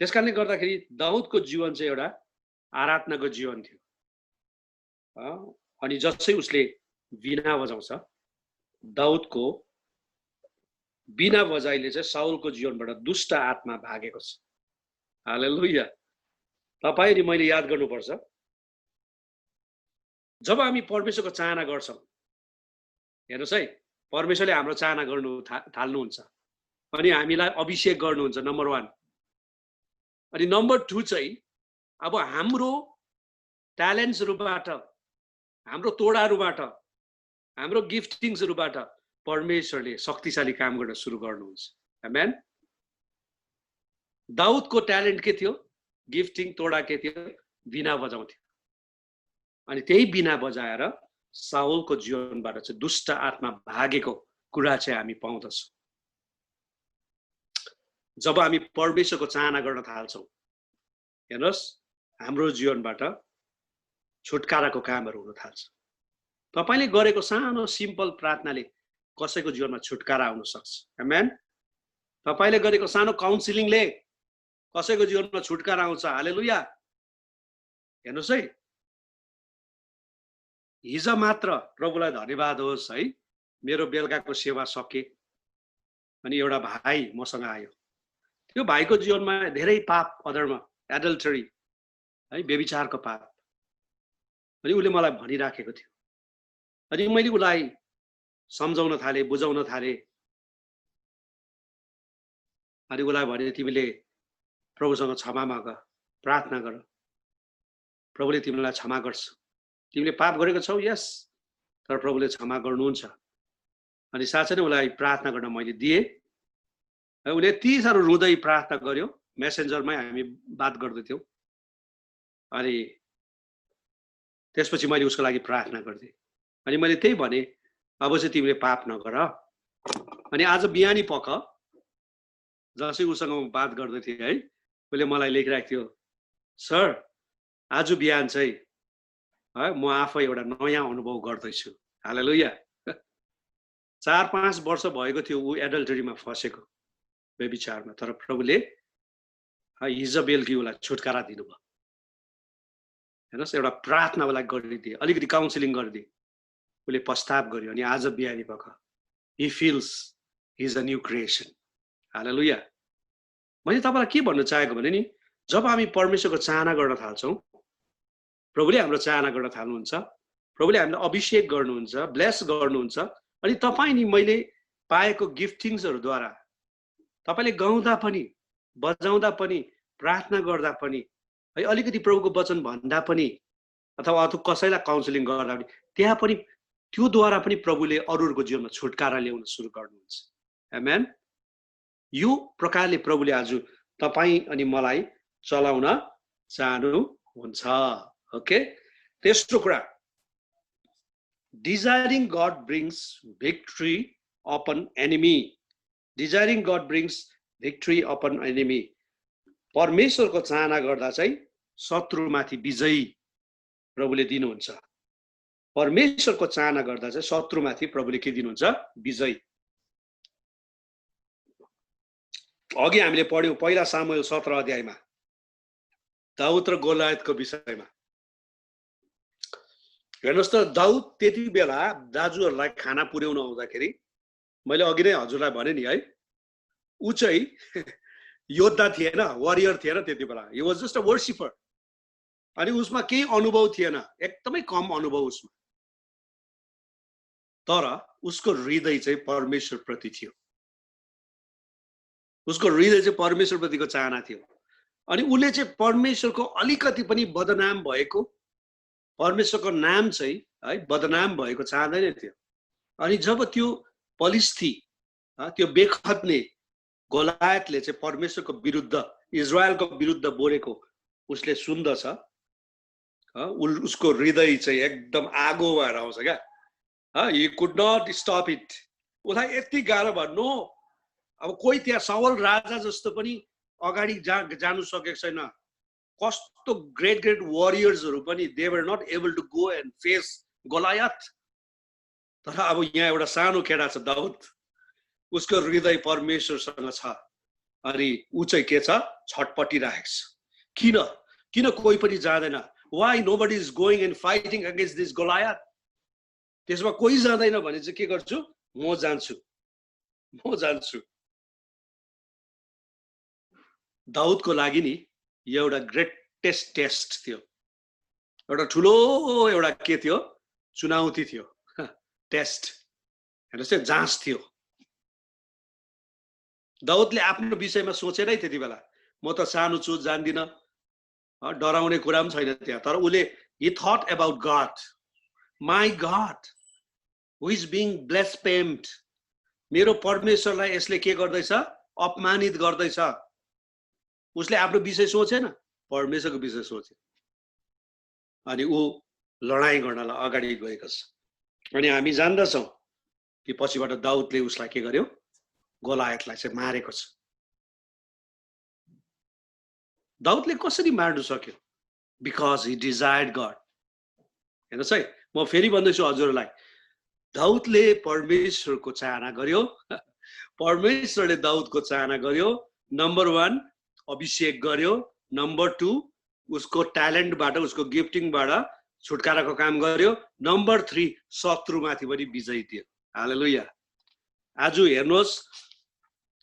त्यसकारणले गर्दाखेरि दाउदको जीवन चाहिँ एउटा आराधनाको जीवन थियो। अनि जसै उसले वीणा बजाउँछ, दाउदको वीणा बजाइले चाहिँ साउलको जीवनबाट दुष्ट आत्मा भागेको छ। हालेलुया। तपाईँ अनि मैले याद गर्नुपर्छ, जब हामी परमेश्वरको चाहना गर्छौँ, हेर्नुहोस् है, परमेश्वरले हाम्रो चाहना गर्नु थाल्नुहुन्छ अनि हामीलाई अभिषेक गर्नुहुन्छ, नम्बर 1। अनि नम्बर 2 चाहिँ अब हाम्रो ट्यालेन्ट्सहरूबाट, हाम्रो तोडाहरूबाट, हाम्रो गिफ्टिङ्सहरूबाट परमेश्वरले शक्तिशाली काम गर्न सुरु गर्नुहुन्छ। आमेन। दाउदको ट्यालेन्ट के थियो? गिफ्टिङ, तोडा के थियो? वीणा बजाउँथ्यो। अनि त्यही वीणा बजाएर साउलको जीवनबाट चाहिँ दुष्ट आत्मा भागेको कुरा चाहिँ हामी पाउँदछौँ। जब हामी परमेश्वरको चाहना गर्न थाल्छौँ, हेर्नुहोस्, हाम्रो जीवनबाट छुटकाराको कामहरू हुन थाल्छ। तपाईले गरेको सानो सिम्पल प्रार्थनाले कसैको जीवनमा छुटकारा आउन सक्छ। आमेन। तपाईले गरेको सानो काउन्सिलिङले कसैको जीवनमा छुटकारा आउँछ। हालेलुया। हेर्नुहोस् है, हिजो मात्र प्रभुलाई धन्यवाद होस् है, मेरो बेलुकाको सेवा सके अनि एउटा भाइ मसँग आयो। त्यो भाइको जीवनमा धेरै पाप, अधर्म, एडल्टरी है, व्यभिचारको पाप, अनि उसले मलाई भनिराखेको थियो। अनि मैले उसलाई सम्झाउन थाले, बुझाउन थाले। अनि उसलाई भने, तिमीले प्रभुसँग क्षमा माग, प्रार्थना गर, प्रभुले तिमीलाई क्षमा गर्छ। तिमीले पाप गरेको छौ, यस, तर प्रभुले क्षमा गर्नुहुन्छ। अनि साँच्चै नै उसलाई प्रार्थना गर्न मैले दिएँ। उसले यति साह्रो रुँदै प्रार्थना गर्यो, मेसेन्जरमै हामी बात गर्दैथ्यौँ। अनि त्यसपछि मैले उसको लागि प्रार्थना गर्दै, अनि मैले त्यही भने, अब चाहिँ तिमीले पाप नगर। अनि आज बिहानी पख जसै उसँग म बात गर्दै थिएँ है, उसले मलाई लेखिरहेको थियो, सर आज बिहान चाहिँ है म आफै एउटा नयाँ अनुभव गर्दैछु। हालेलुया। 4-5 वर्ष भएको थियो ऊ एडल्टरीमा फसेको, व्यभिचारमा, तर प्रभुले हिजबेलकी उसलाई छुटकारा दिनुभयो। हेर्नुहोस्, एउटा प्रार्थना उसलाई गरिदिए, अलिकति काउन्सिलिङ गरिदिए, उसले पश्चाताप गर्यो। अनि आज बिहानी पख he feels he is a new creation. हालेलुया। मैले तपाईलाई के भन्न चाहेको भने नि, जब हामी परमेश्वरको चाहना गर्न थाल्छौँ, प्रभुले हाम्रो चाहना गर्न थाल्नुहुन्छ, प्रभुले हामीलाई अभिषेक गर्नुहुन्छ, ब्लेस गर्नुहुन्छ। अनि तपाईँ नि मैले पाएको गिफ्टिङ्सहरूद्वारा, तपाईँले गाउँदा पनि, बजाउँदा पनि, प्रार्थना गर्दा पनि है, अलिकति प्रभुको वचन भन्दा पनि, अथवा कसैलाई काउन्सिलिङ गर्दा पनि, त्यहाँ पनि त्योद्वारा पनि प्रभुले अरूहरूको जीवनमा छुटकारा ल्याउन सुरु गर्नुहुन्छ। आमेन। यो प्रकारले प्रभुले आज तपाईँ अनि मलाई चलाउन चाहनुहुन्छ। ओके। तेस्रो कुरा, desiring God brings victory upon enemy. Desiring God brings victory upon enemy. परमेश्वरको चाहना गर्दा चाहिँ शत्रुमाथि विजय प्रभुले दिनुहुन्छ। परमेश्वरको चाहना गर्दा चाहिँ शत्रुमाथि प्रभुले के दिनुहुन्छ? विजय। अघि हामीले पढ्यौँ पहिला सामुएल 17 अध्यायमा दाउद र गोलायतको विषयमा। हेर्नुहोस् त, दाउद त्यति बेला दाजुहरूलाई खाना पुर्याउन आउँदाखेरि, मैले अघि नै हजुरलाई भने नि है, ऊ चाहिँ योद्धा थिएन, वरियर थिएन त्यति बेला। He was just a worshipper. अनि उसमा केही अनुभव थिएन, एकदमै कम अनुभव उसमा, तर उसको हृदय चाहिँ परमेश्वर प्रति थियो। उसको हृदय चाहिँ परमेश्वर प्रतिको चाहना थियो। अनि उसले चाहिँ परमेश्वरको अलिकति पनि बदनाम भएको, परमेश्वरको नाम चाहिँ है बदनाम भएको चाहँदैन थियो। अनि जब त्यो पलिस्थी, त्यो बेखतले, गोलायतले चाहिँ परमेश्वरको विरुद्ध, इजरायलको विरुद्ध बोलेको उसले सुन्दछ, उसको हृदय चाहिँ एकदम आगो भएर आउँछ क्या। he could not stop it. उसलाई यति गाह्रो भयो, नो, अब कोही त्यहाँ साउल राजा जस्तो पनि अगाडि जानु सकेको छैन। कस्तो ग्रेट ग्रेट वरियर्सहरू पनि they were not able to go and face Goliath. तर अब यहाँ एउटा सानो केटा छ दाउद, उसको हृदय परमेश्वरसँग छ अनि ऊ चाहिँ के छ छटपटिरहेको छ किन किन कोही पनि जाँदैन why nobody is going and fighting against this Goliath त्यसमा कोही जाँदैन भने चाहिँ के गर्छु म जान्छु दाउदको लागि नि एउटा ग्रेटेस्ट टेस्ट थियो एउटा ठुलो एउटा के थियो चुनौती थियो टेस्ट हेर्नुस् जाँच थियो दाउदले आफ्नो विषयमा सोचेरै त्यति बेला म त सानो छु जान्दिन डराउने कुरा पनि छैन त्यहाँ तर उले he thought about God my God who is being blasphemed मेरो परमेश्वरलाई यसले के गर्दैछ अपमानित गर्दैछ उसले आफ्नो विषय सोचेन परमेश्वरको विषय सोचे अनि ऊ लडाईँ गर्नलाई अगाडि गएको छ अनि हामी जान्दछौँ कि पछिबाट दाउदले उसलाई के गर्यो गोलायतलाई चाहिँ मारेको छ दाउदले कसरी मार्नु सक्यो बिकज ही डिजायर्ड गड हेर्नुहोस् है म फेरि भन्दैछु हजुरलाई दाउदले परमेश्वरको चाहना गर्यो परमेश्वरले दाउदको चाहना गर्यो नम्बर 1 अभिषेक गर्यो नम्बर 2 उसको ट्यालेन्टबाट उसको गिफ्टिङबाट छुटकाराको काम गर्यो नम्बर 3 शत्रुमाथि पनि विजय दियो हालेलुया आज हेर्नुहोस्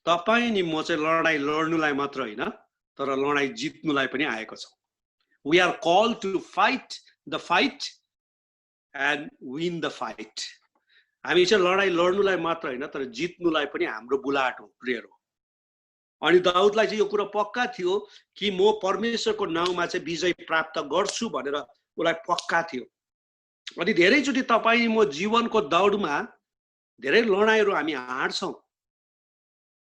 तपाईं नि म चाहिँ लडाई लड्नुलाई मात्र हैन तर लडाई जित्नुलाई पनि आएको छ we are called to fight the fight and win the fight हामी चाहिँ लडाई लड्नुलाई मात्र हैन तर जित्नुलाई पनि हाम्रो बुलाट हो प्रेयर हो अनि दाउदलाई चाहिँ यो कुरा पक्का थियो कि म परमेश्वरको नाउँमा चाहिँ विजय प्राप्त गर्छु भनेर उलाई पक्का थियो अनि धेरैचोटि तपाई म जीवनको दौडमा धेरै लडाईहरु हामी हार्छौं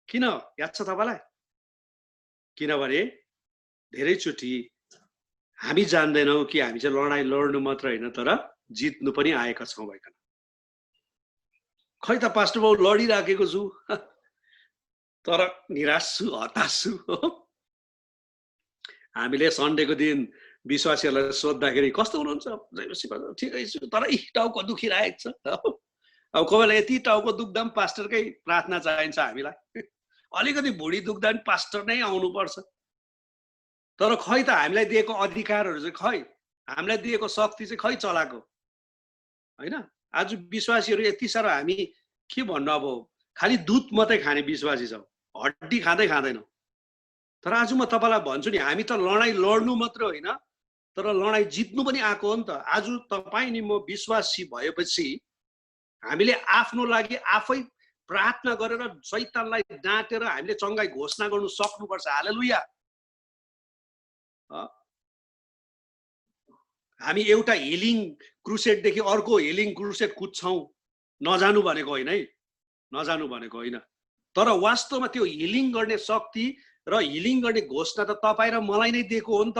किन याद छ तपाईलाई किनभने धेरैचोटि हामी जान्दैनौं कि हामी चाहिँ लडाई लड्नु मात्र हैन तर जित्नु पनि आएका छौं भइकन खै त पास्टर बाबु लडिराखेको छु तर निराश छु हताश छु हामीले सन्डेको दिन विश्वासीहरुलाई सोध्दाखेरि कस्तो हुनुहुन्छ ठिकै छु तर टाउको दुखिरहेको छ अब कोहीबेला यति टाउको दुख्दा पनि पास्टरकै प्रार्थना चाहिन्छ हामीलाई अलिकति भुडी दुख्दा पनि पास्टर नै आउनु पर्छ तर खै त हामीलाई दिएको अधिकारहरु चाहिँ खै हामीलाई दिएको शक्ति चाहिँ खै चलाको हैन आज विश्वासीहरु यति सारो हामी के भन्नु अब खाली दूध मात्रै खाने विश्वासी छौं हड्डी खाँदै खाँदैनौ तर आज म तपाईलाई भन्छु नि हामी त लडाई लड्नु मात्र हैन तर लडाई जित्नु पनि आको हो नि त आज तपाई नि म विश्वासी भएपछि हामीले आफ्नो लागि आफै प्रार्थना गरेर शैतानलाई डाँटेर हामीले चंगाई घोषणा गर्नु सक्नुपर्छ हालेलुया हामी एउटा हिलिङ क्रुसेड देखि अर्को हिलिङ क्रुसेड कुद्छौं नजानु भनेको हैन है नजानु भनेको हैन तर वास्तवमा त्यो हिलिङ गर्ने शक्ति र हिलिङ गर्ने घोषणा त तपाई र मलाई नै दिएको हो नि त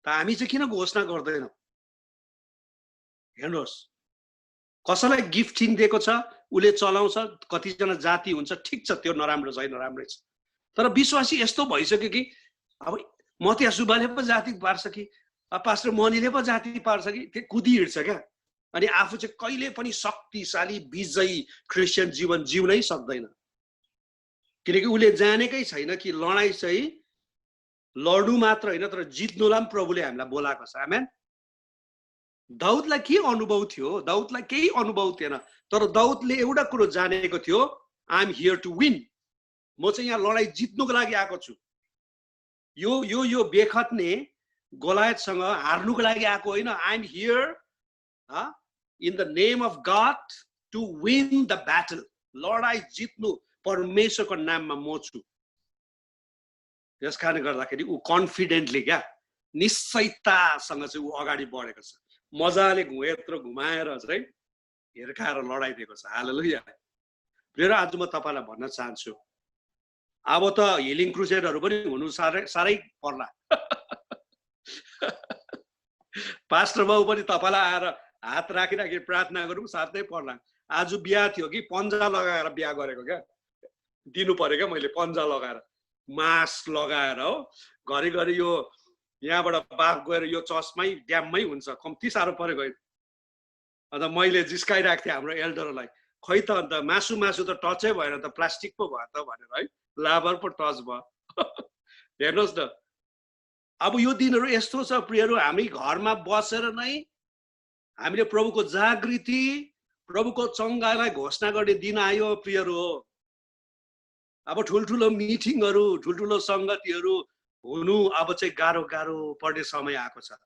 हामी चाहिँ किन घोषणा गर्दैनौं हेर्नुहोस् कसैलाई गिफ्टिङ दिएको छ उले चलाउँछ कति जना जाति हुन्छ ठीक छ त्यो नराम्रो छैन राम्रै छ तर विश्वासी यस्तो भइसक्यो कि अब मत्या सुब्बाले पो जाति पार्छ कि पास्टर मनीले पो जाति पार्छ कि त्यो कुदी हिड्छ क्या अनि आफू चाहिँ कहिले पनि शक्तिशाली विजयी क्रिस्चियन जीवन जिउनै सक्दैन किनकि उले जानेकै छैन कि लडाई चाहिँ लड्नु मात्र हैन तर जित्नुलाई पनि प्रभुले हामीलाई बोलाएको छ आमेन दाउदलाई के अनुभव थियो दाउदलाई केही अनुभव थिएन तर दाउदले एउटा कुरो जानेको थियो I am here to win म चाहिँ यहाँ लडाई जित्नुको लागि आएको छु यो बेखतने गोलायतसँग हार्नुको लागि आएको हैन I am here in the name of God to win the battle लडाई जित्नु परमेश्वरको नाममा म छु त्यसकारणले गर्दाखेरि उ कन्फिडेन्टली क्या निश्चयतासँग चाहिँ उ अगाडि बढेको छ मजाले यत्रो घुमाएर चाहिँ हिर्काएर लडाइदिएको छ हालेलुया प्रिय आज म तपाईलाई भन्न चाहन्छु अब त हिलिङ क्रुसेडहरु पनि हुनु सारै पर्ला पास्टर बाबु पनि तपाईलाई आएर हात राखिराखि प्रार्थना गरौँ साथै पर्ला आज बिहा थियो कि पन्जा लगाएर बिहा गरेको क्या दिनु पर्यो क्या मैले पन्जा लगाएर मास्क लगाएर हो घरिघरि यो यहाँबाट बाफ गएर यो चर्चमै ड्याममै हुन्छ कम्ती साह्रो परेको अन्त मैले जिस्काइराख्थे हाम्रो एल्डरलाई खै त अन्त मासु त टचै भएन त प्लास्टिक पो भयो त भनेर है लाबर पो टच भयो हेर्नुहोस् न अब यो दिनहरू यस्तो छ प्रियहरू हामी घरमा बसेर नै हामीले प्रभुको जागृति प्रभुको चङ्गालाई घोषणा गर्ने दिन आयो प्रियहरू हो अब ठुल्ठुलो मिटिङहरू ठुल्ठुलो सङ्गतिहरू हुनु अब चाहिँ गाह्रो पर्ने समय आएको छ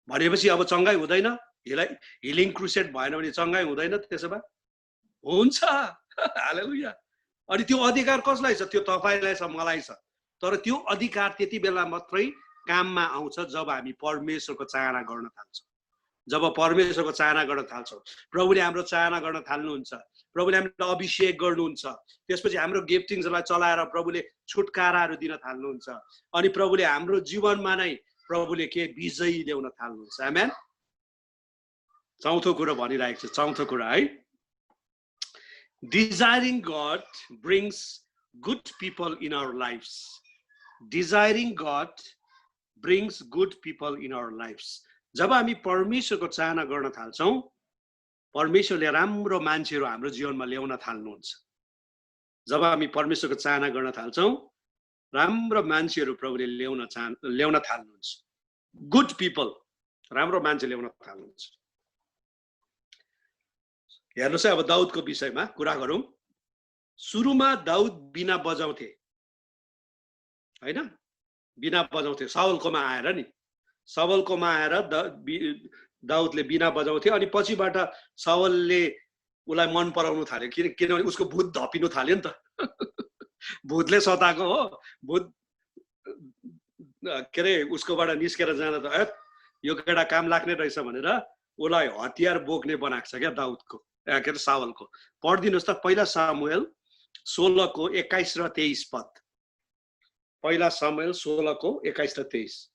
भनेपछि अब चङ्गाई हुँदैन हिलिङ क्रुसेड भएन भने चङ्गाई हुँदैन त्यसो भए हुन्छ हालेलुया अनि त्यो अधिकार कसलाई छ त्यो तपाईलाई छ मलाई छ तर त्यो अधिकार त्यति बेला मात्रै काममा आउँछ जब हामी परमेश्वरको चाहना गर्न थाल्छौँ जब परमेश्वरको चाहना गर्न थाल्छौँ प्रभुले हाम्रो चाहना गर्न थाल्नुहुन्छ प्रभुले हामीलाई अभिषेक गर्नुहुन्छ त्यसपछि हाम्रो गिफ्टिङ्सहरूलाई चलाएर प्रभुले छुटकाराहरू दिन थाल्नुहुन्छ अनि प्रभुले हाम्रो जीवनमा नै प्रभुले के विजयी ल्याउन थाल्नुहुन्छ आमेन चौथो कुरा भनिरहेको छु चौथो कुरा है Desiring God brings good people in our lives. Desiring God brings good people in our lives. जब हामी परमेश्वरको चाहना गर्न थाल्छौँ परमेश्वरले राम्रो मान्छेहरू हाम्रो जीवनमा ल्याउन थाल्नुहुन्छ जब हामी परमेश्वरको चाहना गर्न थाल्छौँ राम्रो मान्छेहरू प्रभुले ल्याउन थाल्नुहुन्छ गुड पिपल राम्रो मान्छे ल्याउन थाल्नुहुन्छ हेर्नुहोस् है अब दाउदको विषयमा कुरा गरौँ सुरुमा दाउद बिना बजाउँथे हैन बिना बजाउँथे साउलकोमा आएर नि साउलकोमा आएर दाउदले बिना बजाउँथे अनि पछिबाट साउलले उसलाई मन पराउनु थाल्यो किनभने उसको भूत धपिनु थाल्यो नि त भूतले सताएको हो भूत के अरे उसकोबाट निस्केर जाँदा त यो केटा काम लाग्ने रहेछ भनेर उसलाई हतियार बोक्ने बनाएको छ क्या दाउदको के अरे सावलको पढिदिनुहोस् त पहिला सामुएल 16 को 21 र 23 पद पहिला सामुएल 16 को 21 र 23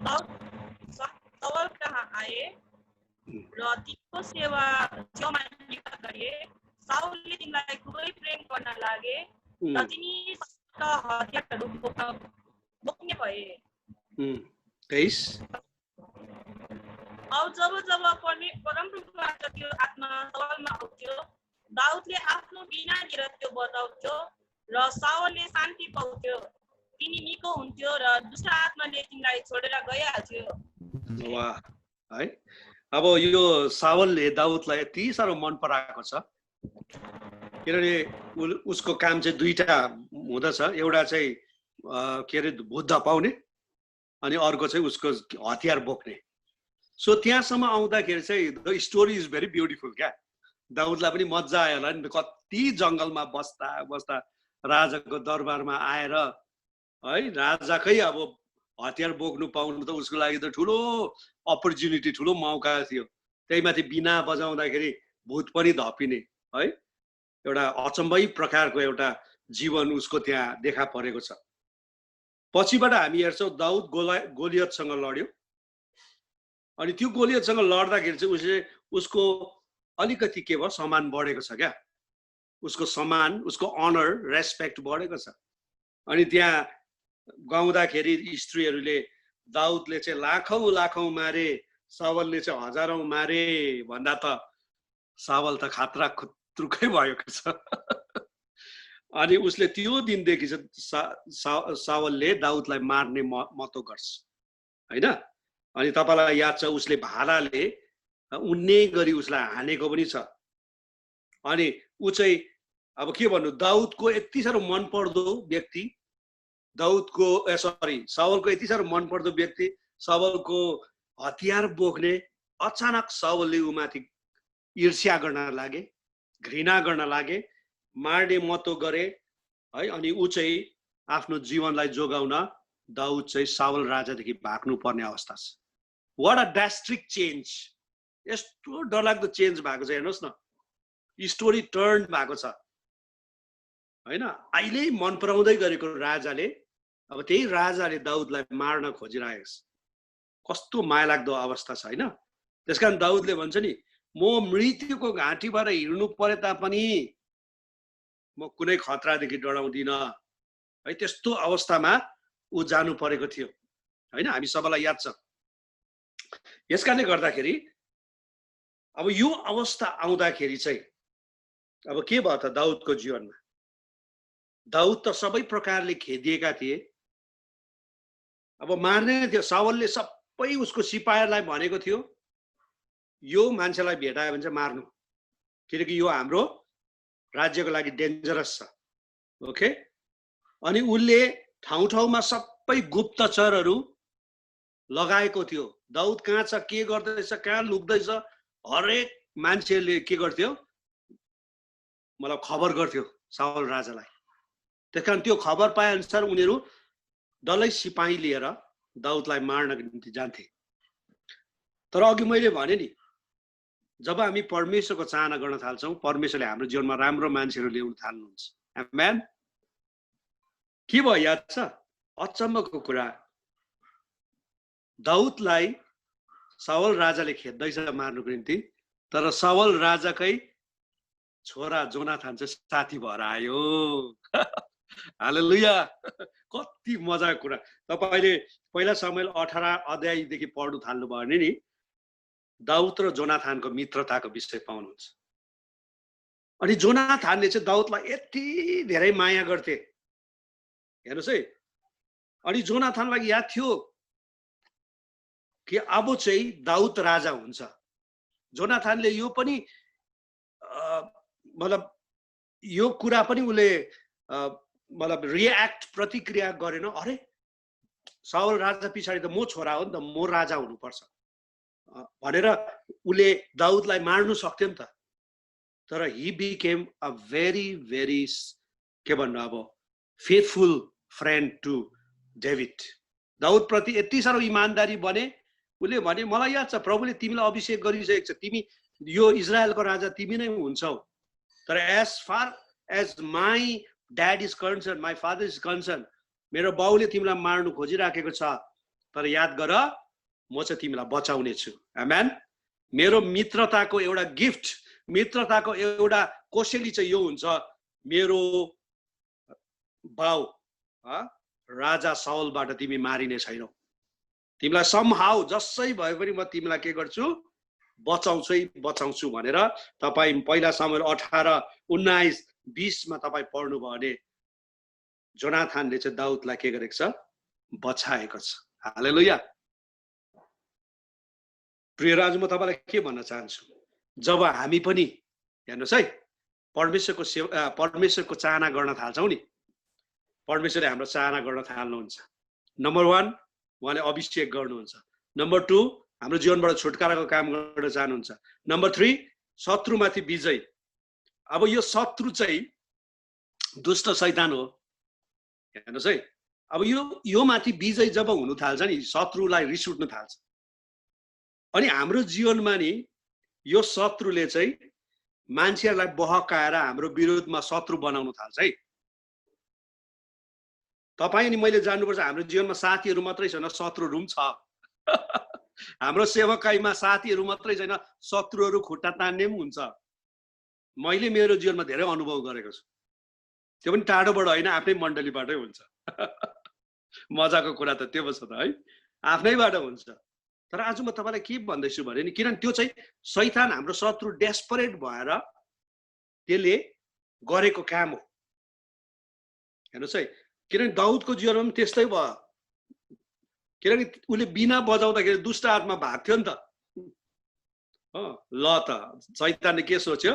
साउल कहाँ आए र तिनको सेवा छेउमा निका गरे साउलले तिनलाई खुबै प्रेम गर्न लागे र तिनी हतियारहरू बोक्ने भए 23 अब जब परमप्रभुबाट त्यो आत्मा साउलमा आउँथ्यो दाउदले आफ्नो बिना लिएर त्यो बजाउँथ्यो र साउलले शान्ति पाउँथ्यो तिनी निको हुन्थ्यो र दुष्ट आत्माले तिनलाई छोडेर गइहाल्थ्यो वाह है अब यो साउलले दाउदलाई यति साह्रो मन पराएको छ किनभने उसको काम चाहिँ दुईटा हुँदछ एउटा चाहिँ के अरे भूत धपाउने अनि अर्को चाहिँ उसको हतियार बोक्ने सो त्यहाँसम्म आउँदाखेरि चाहिँ the story is very beautiful क्या दाउदलाई पनि मजा आयो होला नि कति जङ्गलमा बस्दा बस्दा राजाको दरबारमा आएर है राजाकै अब हतियार बोक्नु पाउनु त उसको लागि त ठुलो अपर्च्युनिटी ठुलो मौका थियो त्यही माथि बिना बजाउँदाखेरि भूत पनि धपिने है एउटा अचम्मै प्रकारको एउटा जीवन उसको त्यहाँ देखा परेको छ पछिबाट हामी हेर्छौँ दाउद गोलियतसँग लड्यो अनि त्यो गोलियतसँग लड्दाखेरि चाहिँ उसको अलिकति के भयो सम्मान बढेको छ क्या उसको सम्मान उसको अनर रेस्पेक्ट बढेको छ अनि त्यहाँ गाउँदाखेरि स्त्रीहरूले दाउदले चाहिँ लाखौँ मारे सावलले चाहिँ हजारौँ मारे भन्दा त सावल त खात्रा खुत्रुकै भएको छ अनि उसले त्यो दिनदेखि चाहिँ सावलले दाउदलाई मार्ने मतो गर्छ हैन अनि तपाईलाई याद छ उसले भालाले उन्ने गरी उसलाई हानेको पनि छ अनि ऊ चाहिँ अब के भन्नु दाउदको यति साह्रो मनपर्दो व्यक्ति सावलको यति साह्रो मनपर्दो व्यक्ति सावलको हतियार बोक्ने अचानक सावलले उमाथि ईर्ष्या गर्न लागे घृणा गर्न लागे मार्ने मतो गरे है अनि ऊ चाहिँ आफ्नो जीवनलाई जोगाउन दाउद चाहिँ सावल राजादेखि भाग्नु पर्ने अवस्था छ व्हाट अ ड्रास्टिक चेन्ज यस्तो डरलाग्दो चेन्ज भएको छ हेर्नुहोस् न स्टोरी टर्न भएको छ हैन अहिले मन पराउँदै गरेको राजाले अब त्यही राजाले दाउदलाई मार्न खोजिरहेको छ कस्तो मायालाग्दो अवस्था छ हैन त्यसकारण दाउदले भन्छ नि म मृत्युको घाँटीबाट हिँड्नु परे तापनि म कुनै खतरादेखि डराउँदिन है त्यस्तो अवस्थामा ऊ जानु परेको थियो हैन हामी सबैलाई याद छ यसकारणले गर्दाखेरि अब यो अवस्था आउँदाखेरि चाहिँ अब के भयो त दाउदको जीवनमा दाउद त सबै प्रकारले खेदिएका थिए अब मार्ने थियो साउलले सबै उसको सिपाहीहरूलाई भनेको थियो यो मान्छेलाई भेटायो भने चाहिँ मार्नु किनकि यो हाम्रो राज्यको लागि डेन्जरस छ ओके अनि उसले ठाउँ ठाउँमा सबै गुप्तचरहरू लगाएको थियो दाउद कहाँ छ के गर्दैछ कहाँ लुक्दैछ हरेक मान्छेले के गर्थ्यो मतलब खबर गर्थ्यो साउल राजालाई त्यसकारण त्यो खबर पाए अनुसार उनीहरू डल्लै सिपाही लिएर दाउदलाई मार्नको निम्ति जान्थे तर अघि मैले भने नि जब हामी परमेश्वरको चाहना गर्न थाल्छौँ परमेश्वरले हाम्रो जीवनमा राम्रो मान्छेहरू ल्याउन थाल्नुहुन्छ आमेन के भयो याद छ अचम्मको कुरा दाउदलाई साउल राजाले खेद्दैछ मार्नुको निम्ति तर साउल राजाकै छोरा जोनाथान चाहिँ साथी भएर आयो हालेलुया कति मजाको कुरा तपाईले पहिला सामुएल 18 अध्यायदेखि पढ्नु थाल्नु भयो भने नि दाउद र जोनाथानको मित्रताको विषय पाउनुहुन्छ अनि जोनाथानले चाहिँ दाउदलाई यति धेरै माया गर्थे हेर्नुस् है अनि जोनाथानलाई याद थियो कि अब चाहिँ दाउद राजा हुन्छ जोनाथानले यो पनि मतलब यो कुरा पनि उले मतलब रिएक्ट प्रतिक्रिया गरेन अरे साउल राजा पछाडि त म छोरा हो नि त म राजा हुनुपर्छ भनेर उले दाउदलाई मार्नु सक्थ्यो नि त तर he became a very very के भन्नु अब फेथफुल फ्रेन्ड टु डेभिड दाउद प्रति यति साह्रो इमानदारी बने उले भने मलाई याद छ प्रभुले तिमीलाई अभिषेक गरिसकेको छ तिमी यो इजरायलको राजा तिमी नै हुन्छौ तर as far as my dad is concern my father is concern मेरो बाउले तिमीलाई मार्नु खोजिराखेको छ तर याद गर म चाहिँ तिमीलाई बचाउने छु आमेन मेरो मित्रताको एउटा गिफ्ट मित्रताको एउटा कोसेली चाहिँ यो हुन्छ मेरो बाउ राजा साउलबाट तिमी मारिने छैनौ तिमीलाई समहाउ जसै भए पनि म तिमीलाई के गर्छु बचाउँछु भनेर तपाई पहिला सामुएल 18 19 20 मा तपाई पढ्नु भयो भने जोनाथानले चाहिँ दाउदलाई के गरेको छ बचाएको छ हालेलुया प्रिय राज म तपाईलाई के भन्न चाहन्छु जब हामी पनि हेर्नुस् है परमेश्वरको चाहना गर्न थाल्छौं नि परमेश्वरले हाम्रो चाहना गर्न थाल्नुहुन्छ नम्बर 1 उहाँले अभिषेक गर्नुहुन्छ नम्बर 2 हाम्रो जीवनबाट छुटकाराको काम गर्न चाहनुहुन्छ नम्बर 3 शत्रुमाथि विजय अब यो शत्रु चाहिँ दुष्ट शैतान हो हेर्नुस् है अब यो माथि विजय जब हुन थाल्छ नि शत्रुलाई रिस उठ्न थाल्छ अनि हाम्रो जीवनमा नि यो शत्रुले चाहिँ मान्छेहरूलाई बहकाएर हाम्रो विरोधमा शत्रु बनाउन थाल्छ है तपाई नि मैले जान्नुपर्छ हाम्रो जीवनमा साथीहरू मात्रै छैन शत्रुहरू पनि छ हाम्रो सेवकाईमा साथीहरू मात्रै छैन शत्रुहरू खुट्टा तान्ने पनि हुन्छ मैले मेरो जीवनमा धेरै अनुभव गरेको छु त्यो पनि टाढोबाट होइन आफ्नै मण्डलीबाटै हुन्छ मजाको कुरा त त्यो छ त है आफ्नैबाट हुन्छ तर आज म तपाईलाई के भन्दैछु भने नि किनभने त्यो चाहिँ शैतान हाम्रो शत्रु डेस्परेट भएर त्यसले गरेको काम हो हेर्नुस् है किनभने दाउदको जीवनमा पनि त्यस्तै भयो किनकि उसले बिना बजाउँदाखेरि दुष्ट आत्मा भाग्थ्यो नि त ल त शैतानले के सोच्यो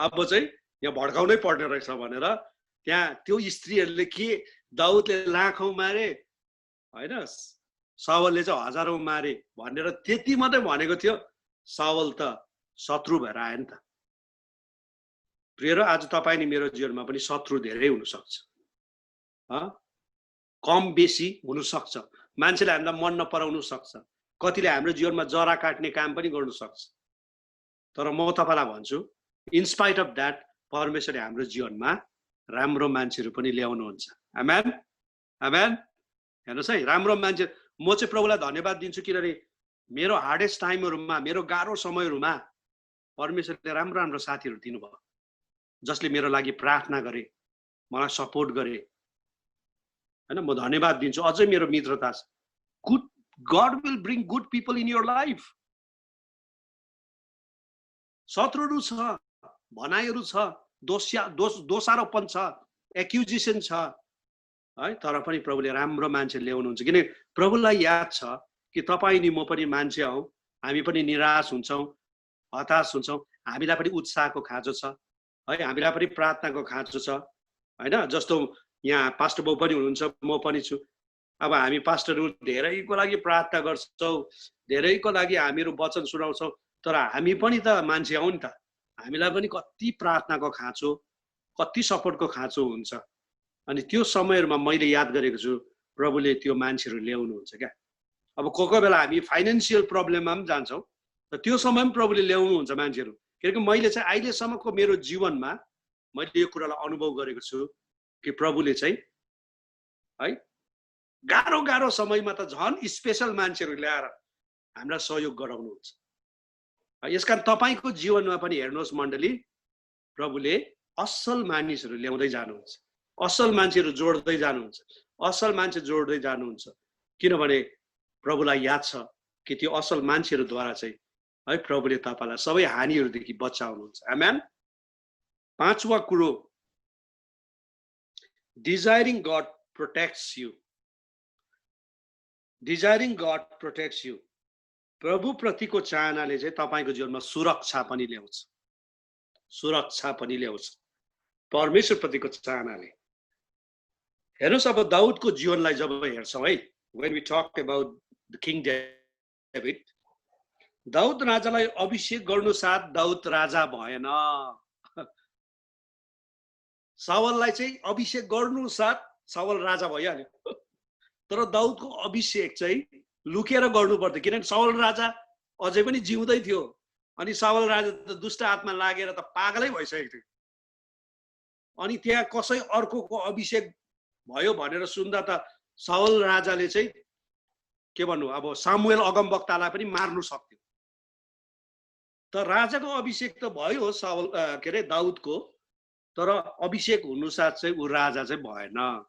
अब चाहिँ यहाँ भड्काउनै पर्ने रहेछ भनेर त्यहाँ त्यो स्त्रीहरूले के दाउदले लाखौं मारे हैन साउलले चाहिँ हजारौं मारे भनेर त्यति मात्रै भनेको थियो साउल त शत्रु भएर आयो नि त प्रिय र आज तपाई नि मेरो जीवनमा पनि शत्रु धेरै हुन सक्छ कम बेसी हुन सक्छ मान्छेले हामीलाई मन नपराउन सक्छ कतिले हाम्रो जीवनमा जरा काट्ने काम पनि गर्न सक्छ तर म तपाईलाई भन्छु इन स्पाइट अफ दैट परमेश्वरले हाम्रो जीवनमा राम्रो मान्छेहरू पनि ल्याउनुहुन्छ आमेन आमेन हेर्नुस् है राम्रो मान्छे म चाहिँ प्रभुलाई धन्यवाद दिन्छु किनभने मेरो हार्डेस्ट टाइमहरुमा मेरो गाह्रो समयहरुमा परमेश्वरले राम्रो राम्रो साथीहरू दिनुभयो जसले मेरो लागि प्रार्थना गरे मलाई सपोर्ट गरे हैन म धन्यवाद दिन्छु अझै मेरो मित्रता God will bring good people in your life. शत्रुहरू छ, भनाइहरू छ, दोषारोपण छ, एक्युजेसन छ है, तर पनि प्रभुले राम्रो मान्छे ल्याउनुहुन्छ। किन प्रभुलाई याद छ कि तपाईँ नि म पनि मान्छे हौ, हामी पनि निराश हुन्छौँ, हताश हुन्छौँ, हामीलाई पनि उत्साहको खाँचो छ है, हामीलाई पनि प्रार्थनाको खाँचो छ हैन। जस्तो यहाँ पास्टर बाउ पनि हुनुहुन्छ, म पनि छु। अब हामी पास्टरहरू धेरैको लागि प्रार्थना गर्छौँ, धेरैको लागि हामीहरू वचन सुनाउँछौँ, तर हामी पनि त मान्छे हौ नि त, हामीलाई पनि कति प्रार्थनाको खाँचो, कति सपोर्टको खाँचो हुन्छ। अनि त्यो समयहरूमा मैले याद गरेको छु प्रभुले त्यो मान्छेहरू ल्याउनुहुन्छ क्या। अब कोही बेला हामी फाइनेन्सियल प्रब्लममा पनि जान्छौँ, र त्यो समय पनि प्रभुले ल्याउनुहुन्छ मान्छेहरू। किनकि मैले चाहिँ अहिलेसम्मको मेरो जीवनमा मैले यो कुरालाई अनुभव गरेको छु कि प्रभुले चाहिँ है गाह्रो गाह्रो समयमा त झन् स्पेसल मान्छेहरू ल्याएर हामीलाई सहयोग गराउनुहुन्छ। यसकारण तपाईँको जीवनमा पनि हेर्नुहोस् मण्डली, प्रभुले असल मानिसहरू ल्याउँदै जानुहुन्छ, असल मान्छेहरू जोड्दै जानुहुन्छ, असल मान्छे जोड्दै जानुहुन्छ। किनभने प्रभुलाई याद छ कि त्यो असल मान्छेहरूद्वारा चाहिँ है प्रभुले तपाईँलाई सबै हानिहरूदेखि बचाउनुहुन्छ। आमेन। पाँचवा कुरो, desiring God protects you. Desiring God protects you. प्रभु प्रतिको चाहनाले चाहिँ तपाईँको जीवनमा सुरक्षा पनि ल्याउँछ, सुरक्षा पनि ल्याउँछ परमेश्वर प्रतिको चाहनाले। हेर्नुहोस् अब दाउदको जीवनलाई जब हेर्छौँ है, when we talk about the King David, Daud राजालाई अभिषेक गर्नु साथ दाउद राजा भएन। सावललाई चाहिँ अभिषेक गर्नु साथ सावल राजा भइहाल्यो, तर दाउदको अभिषेक चाहिँ लुकेर गर्नु पर्थ्यो, किनभने सावल राजा अझै पनि जिउँदै थियो, अनि सावल राजा त दुष्ट आत्मा लागेर त पागलै भइसकेको थियो। अनि त्यहाँ कसै अर्कोको अभिषेक भयो भनेर सुन्दा त सावल राजाले चाहिँ के भन्नु, अब सामुएल अगमवक्तालाई पनि मार्नु सक्थ्यो। त राजाको अभिषेक त भयो सावल के अरे दाउदको, तर अभिषेक हुनुसाथ चाहिँ ऊ राजा चाहिँ भएन।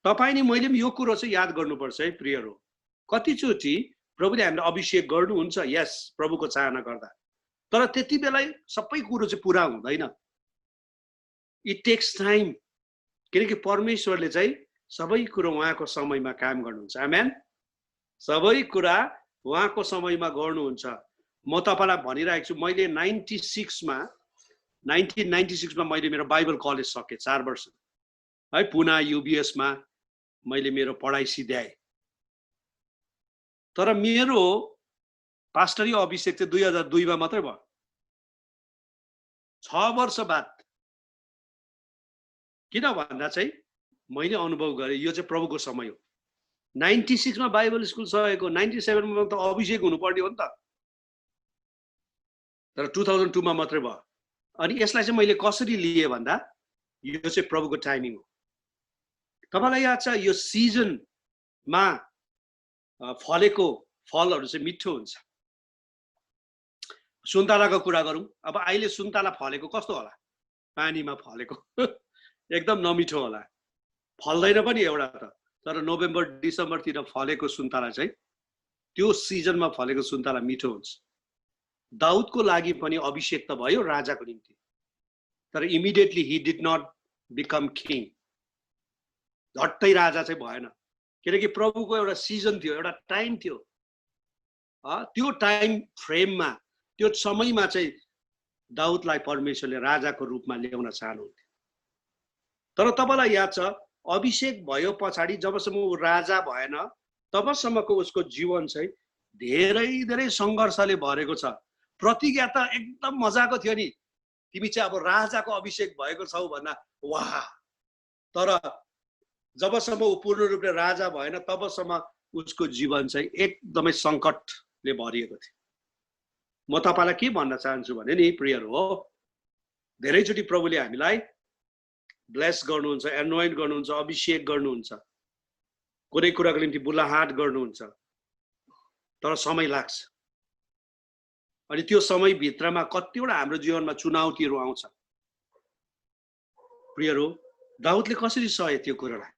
तपाईँ नि मैले पनि यो कुरो चाहिँ याद गर्नुपर्छ है प्रियहरू। कतिचोटि प्रभुले हामीलाई अभिषेक गर्नुहुन्छ, यस प्रभुको चाहना गर्दा, तर त्यति बेला सबै कुरो चाहिँ पुरा हुँदैन। इट टेक्स टाइम, किनकि परमेश्वरले चाहिँ सबै कुरो उहाँको समयमा काम गर्नुहुन्छ। आमेन। सबै कुरा उहाँको समयमा गर्नुहुन्छ। म तपाईँलाई भनिरहेको छु, मैले 1996 मा मैले मेरो बाइबल कलेज सकेँ 4 वर्ष है, पुना युबिएसमा मैले मेरो पढाइ सिध्याएँ। तर मेरो पास्टरी अभिषेक चाहिँ 2002 मा मात्रै भयो, 6 वर्ष बाद। किन भन्दा चाहिँ मैले अनुभव गरेँ यो चाहिँ प्रभुको समय हो। 96 मा बाइबल स्कुल सकेको, 97 मा त अभिषेक हुनुपर्ने हो नि त, तर 2002 मा मात्रै भयो। अनि यसलाई चाहिँ मैले कसरी लिएँ भन्दा यो चाहिँ प्रभुको टाइमिङ हो। तपाईँलाई याद छ यो सिजनमा फलेको फलहरू चाहिँ मिठो हुन्छ। सुन्तलाको कुरा गरौँ, अब अहिले सुन्तला फलेको कस्तो होला? पानीमा फलेको एकदम नमिठो होला, फल्दैन पनि एउटा त। तर नोभेम्बर डिसेम्बरतिर फलेको सुन्तला चाहिँ त्यो सिजनमा फलेको सुन्तला मिठो हुन्छ। दाउदको लागि पनि अभिषेक त भयो राजाको निम्ति, तर immediately he did not become king, झट्टै राजा चाहिँ भएन। किनकि प्रभुको एउटा सिजन थियो, एउटा टाइम थियो। त्यो टाइम फ्रेममा, त्यो समयमा चाहिँ दाउदलाई परमेश्वरले राजाको रूपमा ल्याउन चाहनुहुन्थ्यो। तर तपाईँलाई याद छ अभिषेक भयो पछाडि जबसम्म ऊ राजा भएन तबसम्मको उसको जीवन चाहिँ धेरै धेरै सङ्घर्षले भरेको छ। प्रतिज्ञा त एकदम मजाको थियो नि, तिमी चाहिँ अब राजाको अभिषेक भएको छौ भन्दा वाह, तर जबसम्म ऊ पूर्ण रूपले राजा भएन तबसम्म उसको जीवन चाहिँ एकदमै सङ्कटले भरिएको थियो। म तपाईँलाई के भन्न चाहन्छु भने नि प्रियहरू हो, धेरैचोटि प्रभुले हामीलाई ब्लेस गर्नुहुन्छ, एनोइन्ट गर्नुहुन्छ, अभिषेक गर्नुहुन्छ, कुनै कुराको निम्ति बुलाहाट गर्नुहुन्छ, तर समय लाग्छ। अनि त्यो समयभित्रमा कतिवटा हाम्रो जीवनमा चुनौतीहरू आउँछ। प्रियहरू, दाउदले कसरी सहे त्यो कुरालाई?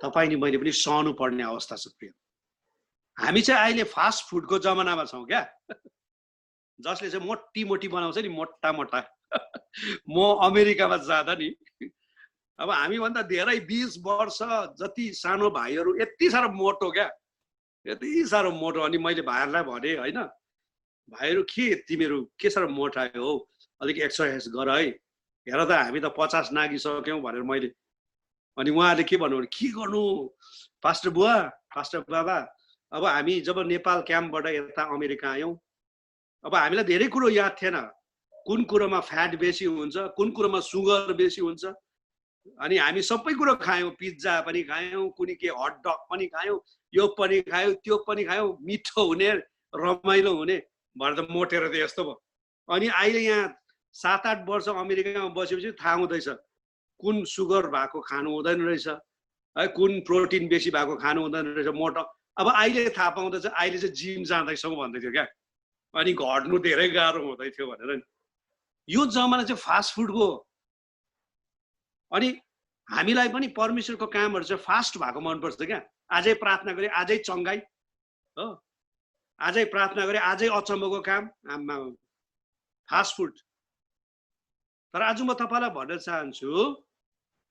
तपाईँ नि मैले पनि सहनु पर्ने अवस्था छ प्रिय। हामी चाहिँ अहिले फास्ट फुडको जमानामा छौँ क्या, जसले चाहिँ मोटी मोटी बनाउँछ नि, मोटा मोटा। म अमेरिकामा जाँदा नि, अब हामीभन्दा धेरै 20 वर्ष जति सानो भाइहरू यति साह्रो मोटो क्या, यति साह्रो मोटो। अनि मैले भाइहरूलाई भने होइन, भाइहरू के तिमीहरू के साह्रो मोटायो हौ, अलिक एक्सर्साइज गर है, हेर त हामी त 50 नागिसक्यौँ भनेर मैले। अनि उहाँले के भन्नु, के गर्नु पास्टर बुवा, पास्टर बाबा, अब हामी जब नेपाल क्याम्पबाट यता अमेरिका आयौँ, अब हामीलाई धेरै कुरो याद थिएन, कुन कुरोमा फ्याट बेसी हुन्छ, कुन कुरोमा सुगर बेसी हुन्छ। अनि हामी सबै कुरो खायौँ, पिज्जा पनि खायौँ, कुनै के हटडग पनि खायौँ, यो पनि खायौँ, त्यो पनि खायौँ, मिठो हुने रमाइलो हुने भनेर त मोटेर त यस्तो भयो। अनि अहिले यहाँ 7-8 वर्ष अमेरिकामा बसेपछि थाहा हुँदैछ कुन सुगर भएको खानु हुँदैन रहेछ है, कुन प्रोटिन बेसी भएको खानु हुँदैन रहेछ, मोटो। अब अहिले थाहा पाउँदैछ, अहिले चाहिँ जिम जाँदैछौँ भन्दै थियो क्या, अनि घट्नु धेरै गाह्रो हुँदै थियो भनेर नि। यो जमाना चाहिँ फास्ट फुडको। अनि हामीलाई पनि परमेश्वरको कामहरू चाहिँ फास्ट भएको मनपर्छ क्या। आजै प्रार्थना गरे आजै चङ्गाई हो, आजै प्रार्थना गरे आजै अचम्मको काम, फास्ट फुड। तर आज म तपाईँलाई भन्न चाहन्छु,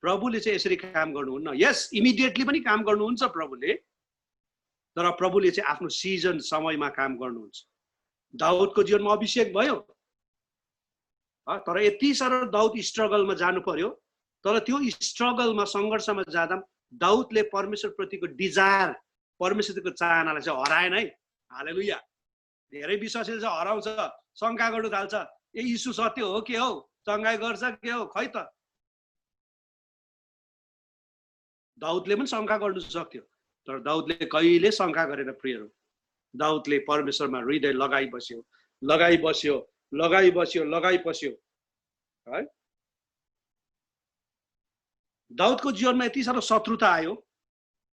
प्रभुले चाहिँ यसरी काम गर्नुहुन्न। यस, इमिडिएटली पनि काम गर्नुहुन्छ प्रभुले, तर प्रभुले चाहिँ आफ्नो सिजन समयमा काम गर्नुहुन्छ। दाउदको जीवनमा अभिषेक भयो, तर यति साह्रो दाउद स्ट्रगलमा जानु पर्यो। तर त्यो स्ट्रगलमा, सङ्घर्षमा जाँदा दाउदले परमेश्वरप्रतिको डिजायर, परमेश्वरको चाहनालाई चाहिँ हराएन है। हालेलुया। धेरै विश्वासीले चाहिँ हराउँछ, शङ्का गर्नु थाल्छ, ए यीशु सत्य हो के हो, चङ्गाई गर्छ के हो, खै त। दाउदले पनि शङ्का गर्नु सक्थ्यो, तर दाउदले कहिले शङ्का गरेन प्रियहरू। दाउदले परमेश्वरमा हृदय लगाइ बस्यो, लगाइ बस्यो, लगाइ बस्यो, लगाइ बस्यो है। दाउदको जीवनमा यति साह्रो शत्रुता आयो,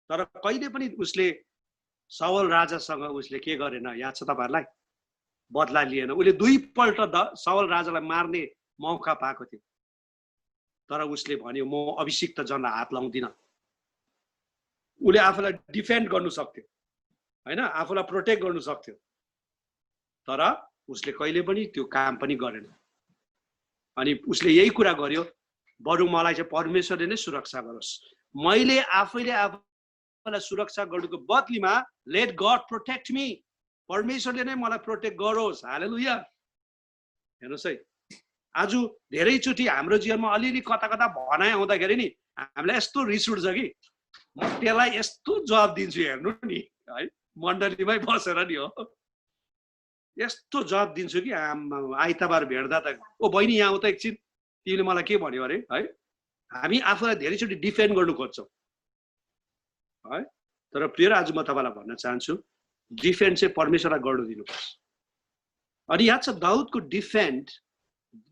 तर कहिले पनि उसले साउल राजासँग उसले के गरेन, याद छ तपाईँहरूलाई, बदला लिएन। उसले 2 पल्ट साउल राजालाई मार्ने मौका पाएको थियो, तर उसले भन्यो म अभिषिक्त जनलाई हात लाउँदिनँ। उसले आफूलाई डिफेन्ड गर्नु सक्थ्यो होइन, आफूलाई प्रोटेक्ट गर्नु सक्थ्यो, तर उसले कहिले पनि त्यो काम पनि गरेन। अनि उसले यही कुरा गर्यो, बरु मलाई चाहिँ परमेश्वरले नै सुरक्षा गरोस्, मैले आफैले आफूलाई सुरक्षा गर्नुको बदलीमा लेट गड प्रोटेक्ट मी, परमेश्वरले नै मलाई प्रोटेक्ट गरोस्। हालेलुया। हेर्नुहोस् है, आज धेरैचोटि हाम्रो जीवनमा अलिअलि कता कता भनाइ आउँदाखेरि नि हामीलाई यस्तो रिस उठ्छ कि म त्यसलाई यस्तो जवाब दिन्छु, हेर्नु नि है, मण्डलीमै बसेर नि हो, यस्तो जवाब दिन्छु कि आइतबार भेट्दा त ओ बहिनी यहाँ आऊ त एकछिन, तिमीले मलाई के भन्यो अरे है। हामी आफूलाई धेरैचोटि डिफेन्ड गर्नु खोज्छौँ है, तर प्रिय आज म तपाईँलाई भन्न चाहन्छु, डिफेन्ड चाहिँ परमेश्वरलाई गर्नु दिनुपर्छ। अनि याद छ दाउदको डिफेन्ड,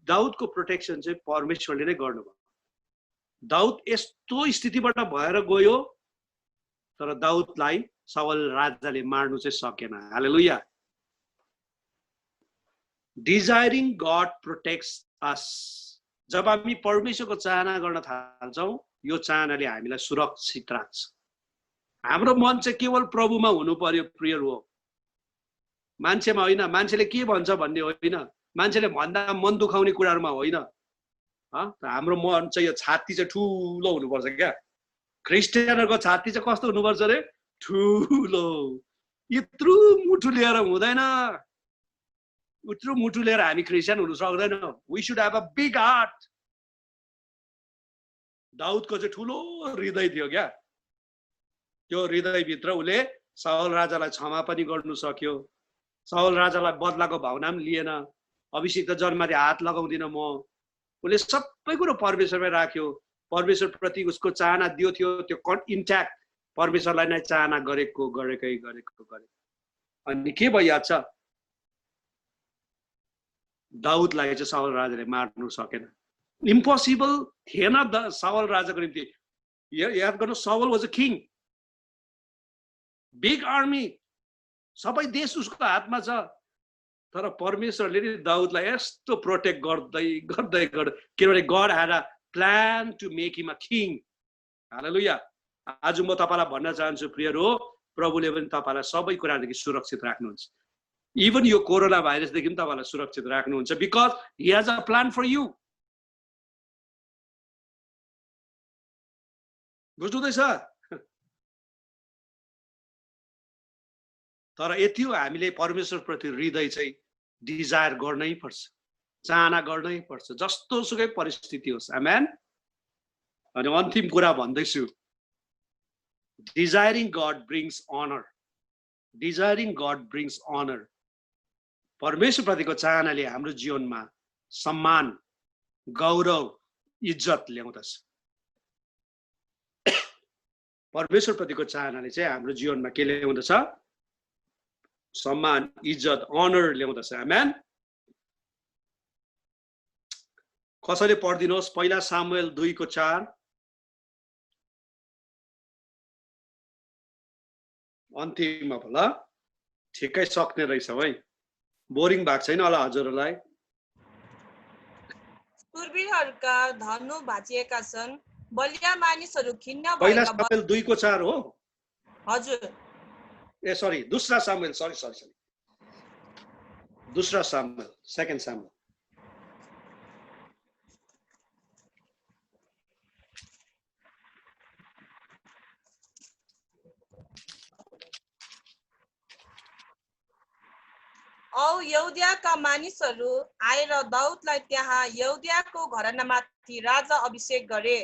दाउदको प्रोटेक्सन चाहिँ परमेश्वरले नै गर्नुभयो। दाउद यस्तो स्थितिबाट भएर गयो, तर दाउदलाई साउल राजाले मार्नु चाहिँ सकेन। हालेलुया। डिजायरिङ गड प्रोटेक्ट्स अस। जब हामी परमेश्वरको चाहना गर्न थाल्छौँ, यो चाहनाले हामीलाई सुरक्षित राख्छ। हाम्रो मन चाहिँ केवल प्रभुमा हुनु पर्यो प्रिय हो, मान्छेमा होइन, मान्छेले के भन्छ भन्ने होइन, मान्छेले भन्दा मन दुखाउने कुराहरूमा होइन। हाम्रो मन चाहिँ यो छाती चाहिँ ठुलो हुनुपर्छ क्या। क्रिस्चियनहरूको छाती चाहिँ कस्तो हुनुपर्छ अरे, ठुलो। यत्रो मुठु लिएर हुँदैन, यत्रो मुठु लिएर हामी क्रिस्चियन हुनु सक्दैनौँ। We should have a big heart. दाउदको चाहिँ ठुलो हृदय थियो क्या। त्यो हृदयभित्र उसले साउल राजालाई क्षमा पनि गर्नु सक्यो, साउल राजालाई बदलाको भावना पनि लिएन, अभिषिक्त जनमाथि हात लगाउँदिन म। उसले सबै कुरो परमेश्वरमै राख्यो, परमेश्वर प्रति उसको चाहना दियो थियो, त्यो इन्ट्याक्ट परमेश्वरलाई नै चाहना गरेकै। अनि के भइहाल्छ, छ दाउदलाई चाहिँ साउल राजाले मार्नु सकेन। इम्पोसिबल थिएन साउल राजाको निम्ति। याद गर्नु, Saul was a king, big army, सबै देश उसको हातमा छ, तर परमेश्वरले नि दाउदलाई यस्तो प्रोटेक्ट गर्दै किनभने God had a plan to make him a king. Hallelujah. आज म तपाईँलाई भन्न चाहन्छु प्रियहरू, प्रभुले पनि तपाईलाई सबै कुरादेखि सुरक्षित राख्नुहुन्छ। इभन यो कोरोना भाइरसदेखि पनि तपाईलाई सुरक्षित राख्नुहुन्छ because he has a plan for you. बुझ्नुहुँदैछ? तर यति हो हामीले परमेश्वरप्रति हृदय चाहिँ डिजायर गर्नै पर्छ, चाहना गर्नै पर्छ, जस्तो सुकै परिस्थिति होस्। आमेन। अनि अन्तिम कुरा भन्दैछु, desiring God brings honour. Desiring God brings honour. परमेश्वरप्रतिको चाहनाले हाम्रो जीवनमा सम्मान, गौरव, इज्जत ल्याउँदछ। परमेश्वरप्रतिको चाहनाले चाहिँ हाम्रो जीवनमा के ल्याउँदछ? सम्मान, इज्जत, अनर ल्याउँदछ। आमेन। कसैले पढिदिनुहोस् पहिला सामुएल 2:4। अन्तिममा ल ठिकै सक्ने रहेछौ है, बोरिङ भएको छैन होला हजुरहरूलाई? सुरवीरहरूका धनु भाँचिएका छन्, बलिया मानिसहरू खिन्न पहिला भएका सामुएल 2:4 हो? हजुर। ए सरी, दूसरा सामुएल, सरी दूसरा सामुएल, सेकेन्ड सामुएल। औ यहुदियाका मानिसहरू आएर दाउदलाई त्यहाँ यहुदियाको घरानामाथि राजा अभिषेक गरे।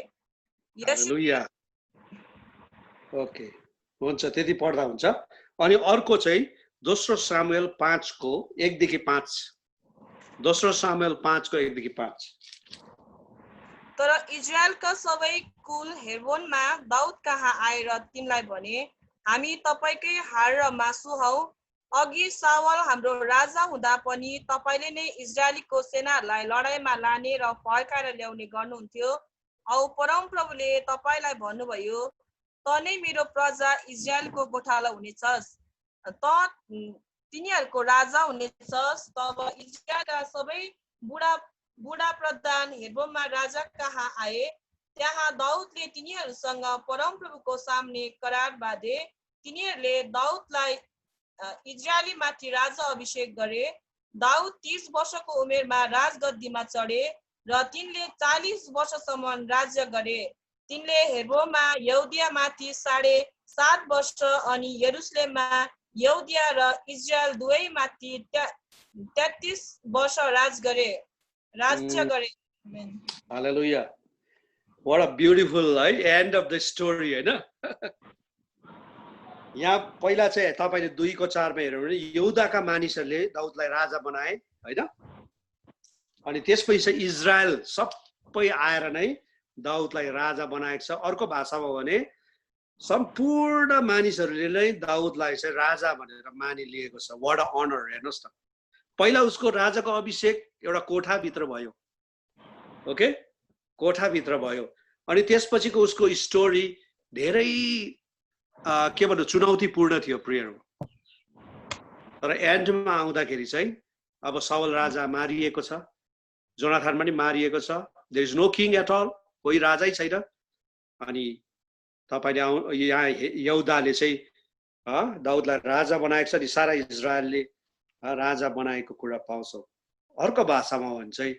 हालेलुया। ओके, हुन्छ, त्यति पढ्दा हुन्छ। अनि अर्को चाहिँ दोस्रो सामुएल 5:1-5। दोस्रो सामुएल 5:1-5। तर इजरायलका सबै कुल हेर्बोनमा दाउद कहाँ आएर तिनलाई भने, हामी तपाईकै हाड र मासु हौ। अघि सावल हाम्रो राजा हुँदा पनि तपाईले नै इजरायलीको सेनाहरूलाई लडाईँमा लाने र फर्काएर ल्याउने गर्नुहुन्थ्यो। औ परमप्रभुले तपाईलाई भन्नुभयो, त नै मेरो प्रजा इजरायलको गोठाला हुनेछस्, त तिनीहरूको राजा हुनेछस्। तब इजरायलका सबै बुढा प्रधान हेर्बोनमा राजा कहाँ आए। त्यहाँ दाउदले तिनीहरूसँग परमप्रभुको सामने करार बाँधे। तिनीहरूले दाउदलाई इजरायली माथि राजा अभिषेक गरे। दाउद 30 वर्षको उमेरमा राजगद्दीमा चढे र तिनले 40 वर्षसम्म राज्य गरे। तिनले हेर्बोनमा यहुदिया माथि 7.5 वर्ष अनि यरुसलेममा यहुदिया र इजरायल दुवै माथि 33 वर्ष राज्य गरे। हालेलुया। What a beautiful end of the story, हैन? यहाँ पहिला चाहिँ तपाईले 2:4 मा हेर्नु भने यहुदाका मानिसहरूले दाउदलाई राजा बनाए, हैन? अनि त्यसपछि चाहिँ इजरायल सबै आएर नै दाउदलाई राजा बनाएको छ। अर्को भाषामा भने सम्पूर्ण मानिसहरूले नै दाउदलाई चाहिँ राजा भनेर मानिलिएको छ। What a honour. हेर्नुस् त, पहिला उसको राजाको अभिषेक एउटा कोठाभित्र भयो। ओके, कोठाभित्र भयो। अनि त्यसपछिको उसको स्टोरी धेरै के भन्नु चुनौतीपूर्ण थियो प्रियहरू। तर एन्डमा आउँदाखेरि चाहिँ अब साउल राजा मारिएको छ, जोनाथन पनि मारिएको छ। There is no king at all, कोही राजै छैन। अनि तपाईले यहाँ यहुदाले चाहिँ दाउदलाई राजा बनाएको छ नि, सारा इजरायलले राजा बनाएको कुरा पाउँछौँ। अर्को भाषामा भने चाहिँ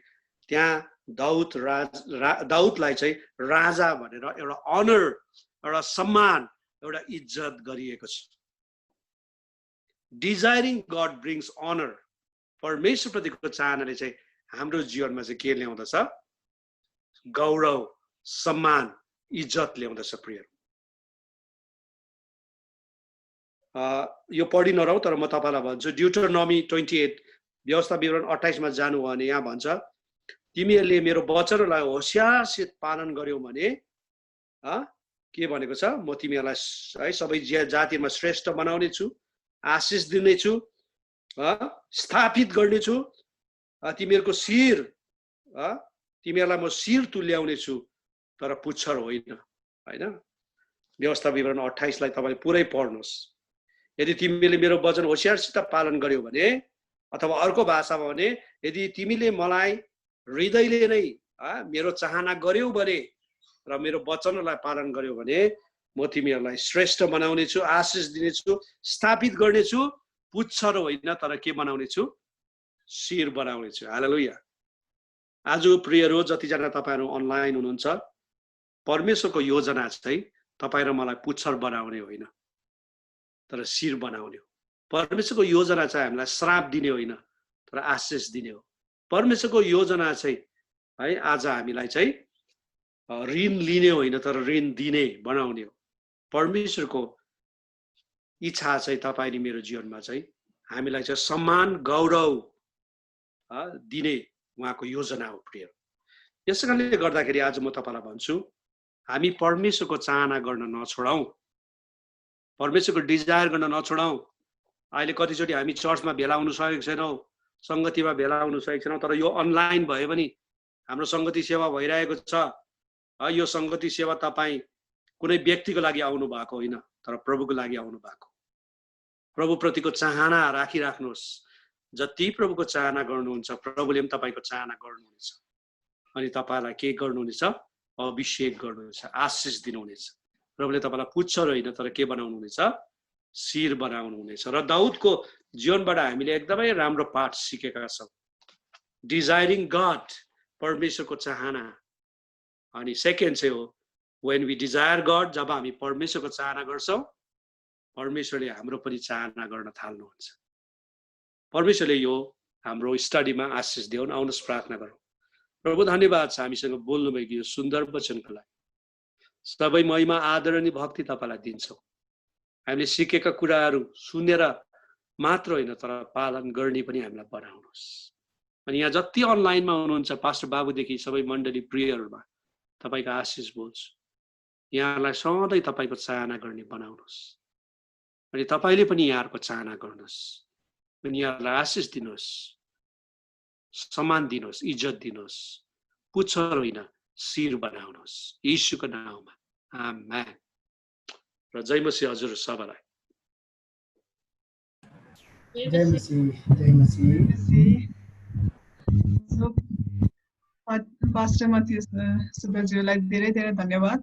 त्यहाँ दाउदलाई चाहिँ राजा भनेर एउटा अनर, एउटा सम्मान, एउटा इज्जत गरिएको छ। डिजायरिङ गड ब्रिङ्स अनर। परमेश्वरप्रतिको चाहनाले चाहिँ हाम्रो जीवनमा चाहिँ के ल्याउँदछ? गौरव, सम्मान, इज्जत ल्याउँदछ प्रिय। यो पढि नरहौ, तर म तपाईलाई भन्छु ड्युटोनोमी 28 व्यवस्था विवरण 28 मा जानु हो भने यहाँ भन्छ, तिमीहरूले मेरो वचनलाई होशियारसित पालन गर्यौ भने के भनेको छ? म तिमीहरूलाई सबै जातिमा श्रेष्ठ बनाउने छु, आशिष दिने छु, स्थापित गर्ने छु। तिमीहरूको शिर, तिमीहरूलाई म शिर तुल्याउने छु, तर पुच्छर होइन, हैन? व्यवस्था विवरण 28 लाई तपाईले पुरै पढ्नुस्। यदि तिमीले मेरो वचन होशियारसित पालन गर्यौ भने, अथवा अर्को भाषामा भने यदि तिमीले मलाई हृदयले नै मेरो चाहना गर्यौ भने र मेरो वचनलाई पालन गर्यौ भने म तिमीहरूलाई श्रेष्ठ बनाउने छु, आशिष दिनेछु, स्थापित गर्नेछु, पुच्छर होइन तर के बनाउने छु, शिर बनाउने छु। हालेलुया। आज प्रियहरू जतिजना तपाईहरु अनलाइन हुनुहुन्छ, परमेश्वरको योजना चाहिँ तपाईँ र मलाई पुच्छर बनाउने होइन तर शिर बनाउने हो। परमेश्वरको योजना चाहिँ हामीलाई श्राप दिने होइन तर आशिष दिने हो। परमेश्वरको योजना चाहिँ है आज हामीलाई चाहिँ ऋण लिने होइन तर ऋण दिने बनाउने हो। परमेश्वरको इच्छा चाहिँ तपाईँ र मेरो जीवनमा चाहिँ हामीलाई चाहिँ सम्मान गौरव दिने उहाँको योजना हो प्रिय। यसैकारणले गर्दाखेरि आज म तपाईलाई भन्छु, हामी परमेश्वरको चाहना गर्न नछोडौं, परमेश्वरको डिजायर गर्न नछोडौं। अहिले कतिचोटि हामी चर्चमा भेला हुन सकेको छैनौं, संगतिमा भेला हुन सकेको छैनौं, तर यो अनलाइन भए पनि हाम्रो संगति सेवा भइरहेको छ। यो संगति सेवा तपाईँ कुनै व्यक्तिको लागि आउनु भएको होइन तर प्रभुको लागि आउनु भएको। प्रभु प्रतिको चाहना राखिराख्नुहोस्। जति प्रभुको चाहना गर्नुहुन्छ प्रभुले पनि तपाईको चाहना गर्नुहुनेछ अनि तपाईलाई के गर्नुहुनेछ, अभिषेक गर्नुहुनेछ, आशिष दिनुहुनेछ। प्रभुले तपाईलाई पुच्छर होइन तर के बनाउनुहुनेछ, शिर बनाउनुहुनेछ। र दाउदको जीवनबाट हामीले एकदमै राम्रो पाठ सिकेका छौं। डिजायरिङ गॉड, परमेश्वरको चाहना। अनि सेकेन्ड चाहिँ हो व्हेन वी डिजायर गॉड, जब हामी परमेश्वरको चाहना गर्छौं परमेश्वरले हाम्रो पनि चाहना गर्न थाल्नुहुन्छ। परमेश्वरले यो हाम्रो स्टडीमा आशिष दिउन्। आउनुहोस् प्रार्थना गरौँ। प्रभु धन्यवाद छ हामीसँग बोल्नु भएको यो सुन्दर वचनको लागि। सबै महिमा आदर अनि भक्ति तपाईलाई दिन्छौं। हामीले सिकेका कुराहरू सुनेर मात्र होइन तर पालन गर्ने पनि हामीलाई बनाउनुहोस्। अनि यहाँ जति अनलाइनमा हुनुहुन्छ पास्टर बाबुदेखि सबै मण्डली प्रियहरूमा तपाईको आशिष बोल्छ। यहाँलाई सधैँ तपाईको चाहना गर्ने बनाउनुहोस् अनि तपाईले पनि यहाँहरुको चाहना गर्नुहोस् अनि यहाँलाई आशिष दिनुहोस्, सम्मान दिनुहोस्, इज्जत दिनुहोस्, पुच्छर होइन शिर बनाउनुहोस् यीशुको नाममा। आमेन। र जय मसीह हजुर सबैलाई। जय मसीह, जय मसीह। पास्टर मथियस सुब्बाज्यूलाई धेरै धेरै धन्यवाद।